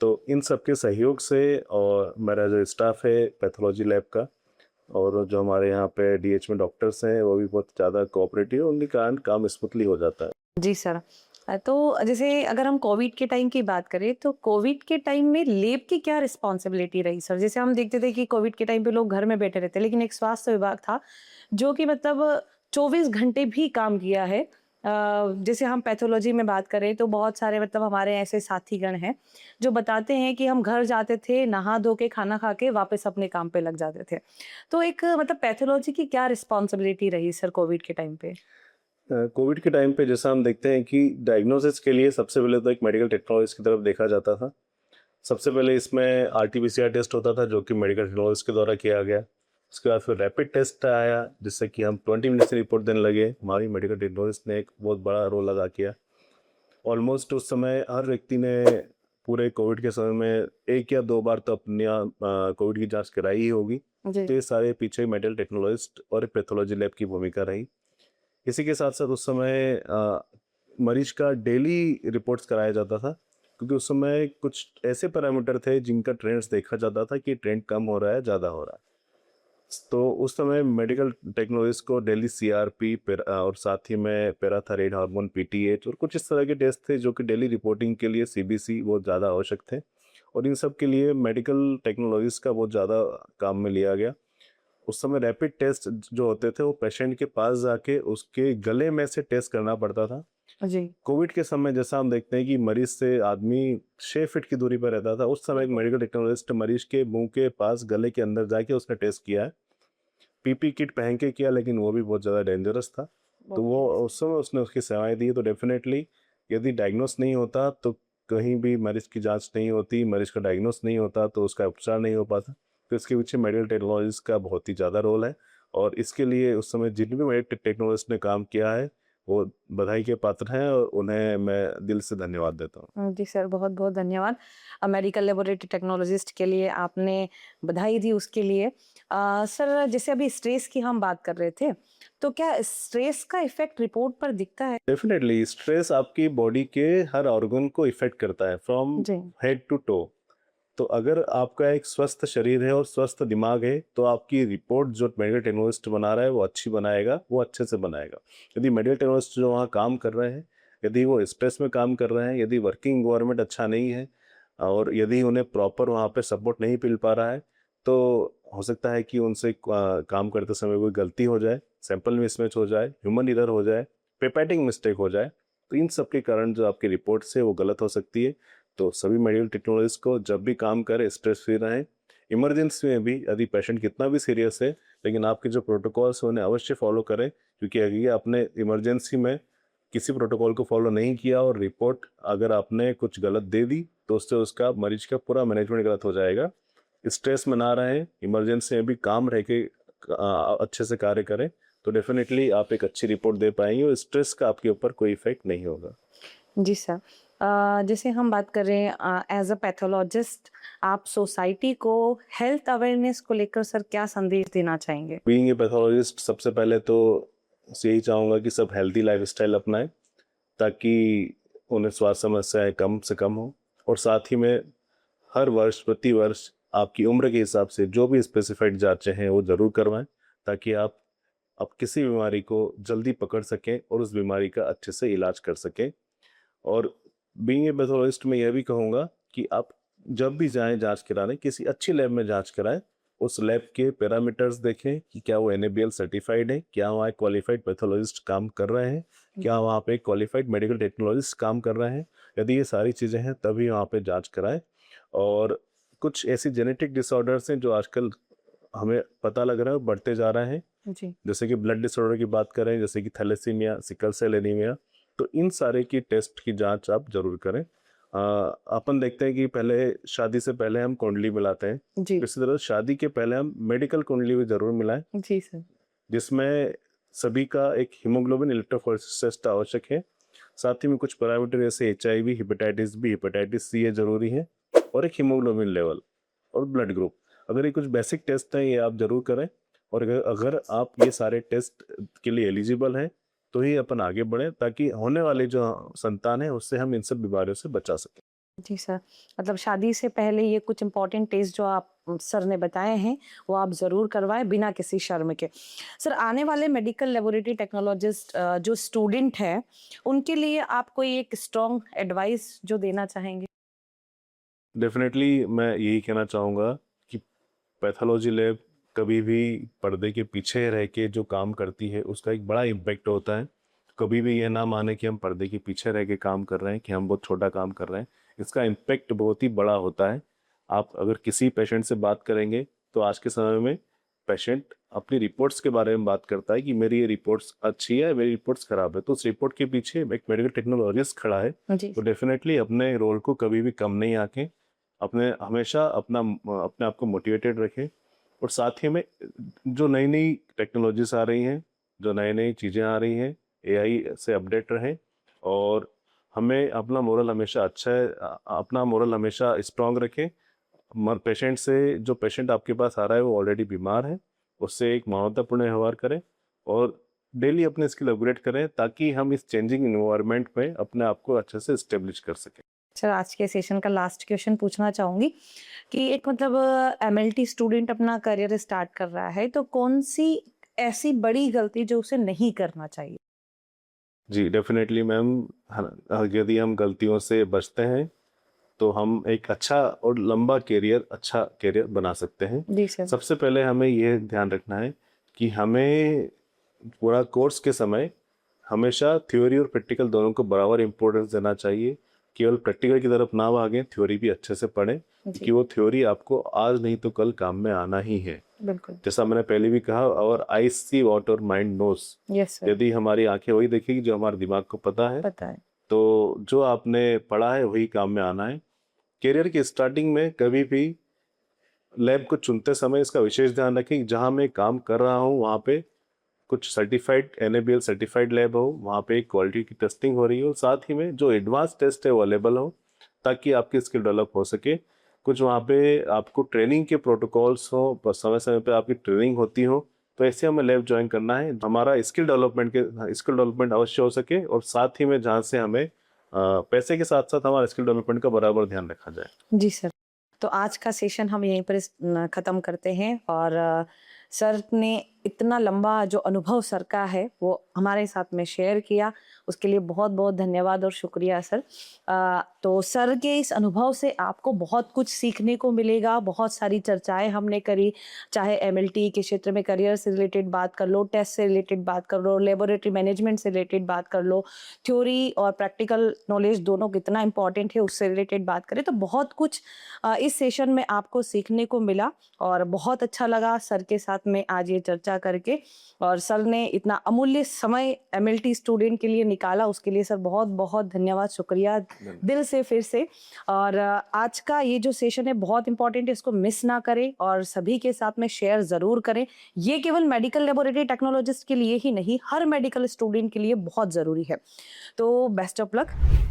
तो इन सबके सहयोग से, और मेरा जो स्टाफ है पैथोलॉजी लैब का, और जो हमारे यहाँ पे डीएच में डॉक्टर्स हैं, वो भी बहुत ज़्यादा कोऑपरेटिव है, उनके कारण काम स्मूथली हो जाता है। जी सर। तो जैसे अगर हम कोविड के टाइम की बात करें, तो कोविड के टाइम में लैब की क्या रिस्पॉन्सिबिलिटी रही सर? जैसे हम देखते थे कि कोविड के टाइम पे लोग घर में बैठे रहते, लेकिन एक स्वास्थ्य विभाग था, जो कि मतलब 24 घंटे भी काम किया है। जैसे हम पैथोलॉजी में बात करें, तो बहुत सारे मतलब हमारे ऐसे साथीगण हैं, जो बताते हैं कि हम घर जाते थे, नहा धो के, खाना खा के वापस अपने काम पे लग जाते थे। तो एक मतलब पैथोलॉजी की क्या रिस्पॉन्सिबिलिटी रही सर कोविड के टाइम पे? कोविड के टाइम पे जैसा हम देखते हैं कि डायग्नोसिस के लिए सबसे पहले तो एक मेडिकल टेक्नोलॉजी की तरफ देखा जाता था। सबसे पहले इसमें आरटीपीसीआर टेस्ट होता था, जो कि मेडिकल टेक्नोलॉजी के द्वारा किया गया। उसके बाद फिर रैपिड टेस्ट आया, जिससे कि हम 20 मिनट से रिपोर्ट देने लगे। हमारी मेडिकल टेक्नोलॉजी ने एक बहुत बड़ा रोल अदा किया। ऑलमोस्ट उस समय हर व्यक्ति ने पूरे कोविड के समय में 1 या 2 बार तो अपनी कोविड की जांच कराई ही होगी। जी। तो ये सारे पीछे मेडिकल टेक्नोलॉजिस्ट और पैथोलॉजी लैब की भूमिका रही। इसी के साथ साथ उस समय मरीज का डेली रिपोर्ट्स कराया जाता था, क्योंकि उस समय कुछ ऐसे पैरामीटर थे जिनका ट्रेंड्स देखा जाता था कि ट्रेंड कम हो रहा है, ज़्यादा हो रहा है। तो उस समय मेडिकल टेक्नोलॉजीज को डेली सीआरपी और साथ ही में पैराथायराइड हार्मोन पीटीएच और कुछ इस तरह के टेस्ट थे, जो कि डेली रिपोर्टिंग के लिए सीबीसी बहुत ज़्यादा आवश्यक थे। और इन सब के लिए मेडिकल टेक्नोलॉजीज का बहुत ज़्यादा काम में लिया गया। उस समय रैपिड टेस्ट जो होते थे, वो पेशेंट के पास जाके उसके गले में से टेस्ट करना पड़ता था। जी। कोविड के समय जैसा हम देखते हैं कि मरीज से आदमी 6 फीट की दूरी पर रहता था, उस समय एक मेडिकल टेक्नोलॉजिस्ट मरीज के मुंह के पास गले के अंदर जाके उसने टेस्ट किया है। पीपी किट पहन के किया, लेकिन वो भी बहुत ज़्यादा डेंजरस था। तो वो ओके। उस समय उसने उसकी सेवाएं दी। तो डेफिनेटली यदि डायग्नोस नहीं होता तो कहीं भी मरीज की जांच नहीं होती, मरीज का डायग्नोस नहीं होता तो उसका उपचार नहीं हो पाता। तो इसके पीछे मेडिकल टेक्नोलॉजीज का बहुत ही ज़्यादा रोल है, और इसके लिए उस समय जिन भी मेडिकल टेक्नोलॉजिस्ट ने काम किया है, वो बधाई के पात्र हैं, और उन्हें मैं दिल से धन्यवाद देता हूँ। जी सर, बहुत-बहुत धन्यवाद। मेडिकल लैबोरेटरी टेक्नोलॉजिस्ट के लिए आपने बधाई दी उसके लिए। सर जैसे अभी स्ट्रेस की हम बात कर रहे थे, तो क्या स्ट्रेस का इफ़ेक्ट रिपोर्ट पर दिखता है? डेफिनेटली स्ट्रेस आपकी बॉडी के हर ऑर्गन को इफेक्ट करता है, फ्रॉम जी। Head to toe. तो अगर आपका एक स्वस्थ शरीर है और स्वस्थ दिमाग है, तो आपकी रिपोर्ट जो मेडिकल टेक्नोलॉजिस्ट बना रहा है वो अच्छी बनाएगा, वो अच्छे से बनाएगा। यदि मेडिकल टेक्नोलॉजिस्ट जो वहाँ काम कर रहे हैं, यदि वो स्ट्रेस में काम कर रहे हैं, यदि वर्किंग एनवायरनमेंट अच्छा नहीं है, और यदि उन्हें प्रॉपर वहाँ पे सपोर्ट नहीं मिल पा रहा है तो हो सकता है कि उनसे काम करते समय कोई गलती हो जाए, सैंपल मिसमैच हो जाए, ह्यूमन एरर हो जाए, पेपेटिंग मिस्टेक हो जाए। तो इन सब के कारण जो आपकी रिपोर्ट है वो गलत हो सकती है। तो सभी मेडिकल टेक्नोलॉजिस्ट को जब भी काम करें स्ट्रेस फ्री रहें। इमरजेंसी में भी यदि पेशेंट कितना भी सीरियस है, लेकिन आपके जो प्रोटोकॉल्स हैं उन्हें अवश्य फॉलो करें, क्योंकि अगर आपने इमरजेंसी में किसी प्रोटोकॉल को फॉलो नहीं किया और रिपोर्ट अगर आपने कुछ गलत दे दी तो उससे उसका मरीज का पूरा मैनेजमेंट गलत हो जाएगा। स्ट्रेस में ना रहें, इमरजेंसी में भी काम रह के अच्छे से कार्य करें, तो डेफिनेटली आप एक अच्छी रिपोर्ट दे पाएंगे और स्ट्रेस का आपके ऊपर कोई इफेक्ट नहीं होगा। जी सर। जैसे हम बात कर रहे हैं एज अ पैथोलॉजिस्ट, आप सोसाइटी को हेल्थ अवेयरनेस को लेकर सर क्या संदेश देना चाहेंगे? बीइंग ए पैथोलॉजिस्ट सबसे पहले तो यही चाहूँगा कि सब हेल्दी लाइफस्टाइल अपनाएं, ताकि उन्हें स्वास्थ्य समस्याएं कम से कम हो। और साथ ही में हर वर्ष प्रति वर्ष आपकी उम्र के हिसाब से जो भी स्पेसिफाइड जांचें हैं वो ज़रूर करवाएं, ताकि आप किसी बीमारी को जल्दी पकड़ सकें और उस बीमारी का अच्छे से इलाज कर सकें। और बीइंग ए पैथोलॉजिस्ट मैं यह भी कहूँगा कि आप जब भी जाएं जांच कराने, किसी अच्छी लैब में जांच कराएं, उस लैब के पैरामीटर्स देखें कि क्या वो NABL सर्टिफाइड है, क्या वहाँ एक क्वालिफाइड पैथोलॉजिस्ट काम कर रहे हैं, क्या वहाँ पे क्वालिफाइड मेडिकल टेक्नोलॉजिस्ट काम कर रहे हैं। यदि ये सारी चीज़ें हैं तभी वहाँ पे जांच कराएं। और कुछ ऐसी जेनेटिक डिसऑर्डर्स हैं जो आजकल हमें पता लग रहा है बढ़ते जा रहे हैं, जी। जैसे कि ब्लड डिसऑर्डर की बात करें, जैसे कि थैलेसीमिया, सिकल सेल एनीमिया। तो इन सारे की टेस्ट की जांच आप जरूर करें। अपन देखते हैं कि पहले शादी से पहले हम कुंडली मिलाते हैं, जी। इसी तरह शादी के पहले हम मेडिकल कुंडली भी जरूर मिलाएं, जी सर। जिसमें सभी का एक हीमोग्लोबिन इलेक्ट्रोफोरेसिस टेस्ट आवश्यक है। साथ ही में कुछ पैरामीटर जैसे HIV, hepatitis B, hepatitis C ये जरूरी है, और एक हीमोग्लोबिन लेवल और ब्लड ग्रुप। अगर ये कुछ बेसिक टेस्ट हैं ये आप जरूर करें, और अगर आप ये सारे टेस्ट के लिए एलिजिबल हैं तो ही अपन आगे बढ़ें, ताकि होने वाली जो संतान है उससे हम इन सब बीमारियों से बचा सकें। जी सर। मतलब शादी से पहले ये कुछ इम्पोर्टेंट टेस्ट जो आप सर ने बताए हैं वो आप ज़रूर करवाएं बिना किसी शर्म के। सर, आने वाले मेडिकल लेबोरेटरी टेक्नोलॉजिस्ट जो स्टूडेंट है उनके लिए आप कोई एक स्ट्रॉन्ग एडवाइस जो देना चाहेंगे? डेफिनेटली मैं यही कहना चाहूँगा कि पैथोलॉजी लैब कभी भी पर्दे के पीछे रह के जो काम करती है उसका एक बड़ा इम्पैक्ट होता है। कभी भी ये ना माने कि हम पर्दे के पीछे रह के काम कर रहे हैं, कि हम बहुत छोटा काम कर रहे हैं। इसका इम्पैक्ट बहुत ही बड़ा होता है। आप अगर किसी पेशेंट से बात करेंगे तो आज के समय में पेशेंट अपनी रिपोर्ट्स के बारे में बात करता है कि मेरी ये रिपोर्ट्स अच्छी है, मेरी रिपोर्ट्स खराब है। तो उस रिपोर्ट के पीछे एक मेडिकल टेक्नोलॉजिस्ट खड़ा है। जी। तो डेफिनेटली अपने रोल को कभी भी कम नहीं आके अपने हमेशा अपने आप को मोटिवेटेड रखें। और साथ ही में जो नई नई टेक्नोलॉजीज आ रही हैं, जो नई नई चीज़ें आ रही हैं, AI से अपडेट रहें। और हमें अपना मोरल हमेशा अच्छा है, अपना मोरल हमेशा स्ट्रांग रखें। पेशेंट से, जो पेशेंट आपके पास आ रहा है वो ऑलरेडी बीमार है, उससे एक मानवतापूर्ण व्यवहार करें और डेली अपने स्किल अपग्रेड करें, ताकि हम इस चेंजिंग इन्वायरमेंट में अपने आप को अच्छे से इस्टेब्लिश कर सकें। सर, आज के सेशन का लास्ट क्वेश्चन पूछना चाहूंगी कि एक मतलब MLT स्टूडेंट अपना करियर स्टार्ट कर रहा है तो कौन सी ऐसी बड़ी गलती जो उसे नहीं करना चाहिए? जी डेफिनेटली मैम, यदि हम गलतियों से बचते हैं तो हम एक अच्छा और लंबा अच्छा करियर बना सकते हैं। जी सर। सबसे पहले हमें यह ध्यान रखना है कि हमें पूरा कोर्स के समय हमेशा थ्योरी और प्रैक्टिकल दोनों को बराबर इम्पोर्टेंस देना चाहिए। केवल प्रैक्टिकल की तरफ ना भागें, थ्योरी भी अच्छे से पढ़ें, क्योंकि वो थ्योरी आपको आज नहीं तो कल काम में आना ही है। बिल्कुल। जैसा मैंने पहले भी कहा, और आई सी वॉट और माइंड नोस। Yes sir. यदि हमारी आंखें वही देखेगी जो हमारे दिमाग को पता है, पता है। तो जो आपने पढ़ा है वही काम में आना है। करियर की स्टार्टिंग में कभी भी लैब को चुनते समय इसका विशेष ध्यान रखें कि जहां मैं काम कर रहा हूं वहां पे कुछ सर्टिफाइड NABL सर्टिफाइड लैब हो, वहां पे क्वालिटी की टेस्टिंग हो रही हो, साथ ही में जो एडवांस टेस्ट है वो अवेलेबल हो, ताकि आपकी स्किल डेवलप हो सके। कुछ वहाँ पे आपको ट्रेनिंग के प्रोटोकॉल्स हो, समय समय पे आपकी ट्रेनिंग होती हो, तो ऐसे हमें लैब ज्वाइन करना है। हमारा स्किल डेवलपमेंट अवश्य हो सके, और साथ ही में जहाँ से हमें पैसे के साथ साथ हमारा स्किल डेवलपमेंट का बराबर ध्यान रखा जाए। जी सर। तो आज का सेशन हम यहीं पर खत्म करते हैं और सर ने इतना लंबा जो अनुभव सर का है वो हमारे साथ में शेयर किया, उसके लिए बहुत बहुत धन्यवाद और शुक्रिया सर। तो सर के इस अनुभव से आपको बहुत कुछ सीखने को मिलेगा। बहुत सारी चर्चाएं हमने करी, चाहे एमएलटी के क्षेत्र में करियर से रिलेटेड बात कर लो, टेस्ट से रिलेटेड बात कर लो, लेबोरेटरी मैनेजमेंट से रिलेटेड बात कर लो, थ्योरी और प्रैक्टिकल नॉलेज दोनों कितना इंपॉर्टेंट है उससे रिलेटेड बात करें, तो बहुत कुछ इस सेशन में आपको सीखने को मिला और बहुत अच्छा लगा सर के साथ में आज ये चर्चा करके। और सर ने इतना अमूल्य समय एमएलटी स्टूडेंट के लिए निकाला, उसके लिए सर बहुत बहुत धन्यवाद, शुक्रिया दिल से फिर से। और आज का ये जो सेशन है बहुत इंपॉर्टेंट है, इसको मिस ना करें और सभी के साथ में शेयर जरूर करें। ये केवल मेडिकल लेबोरेटरी टेक्नोलॉजिस्ट के लिए ही नहीं, हर मेडिकल स्टूडेंट के लिए बहुत जरूरी है। तो बेस्ट ऑफ लक।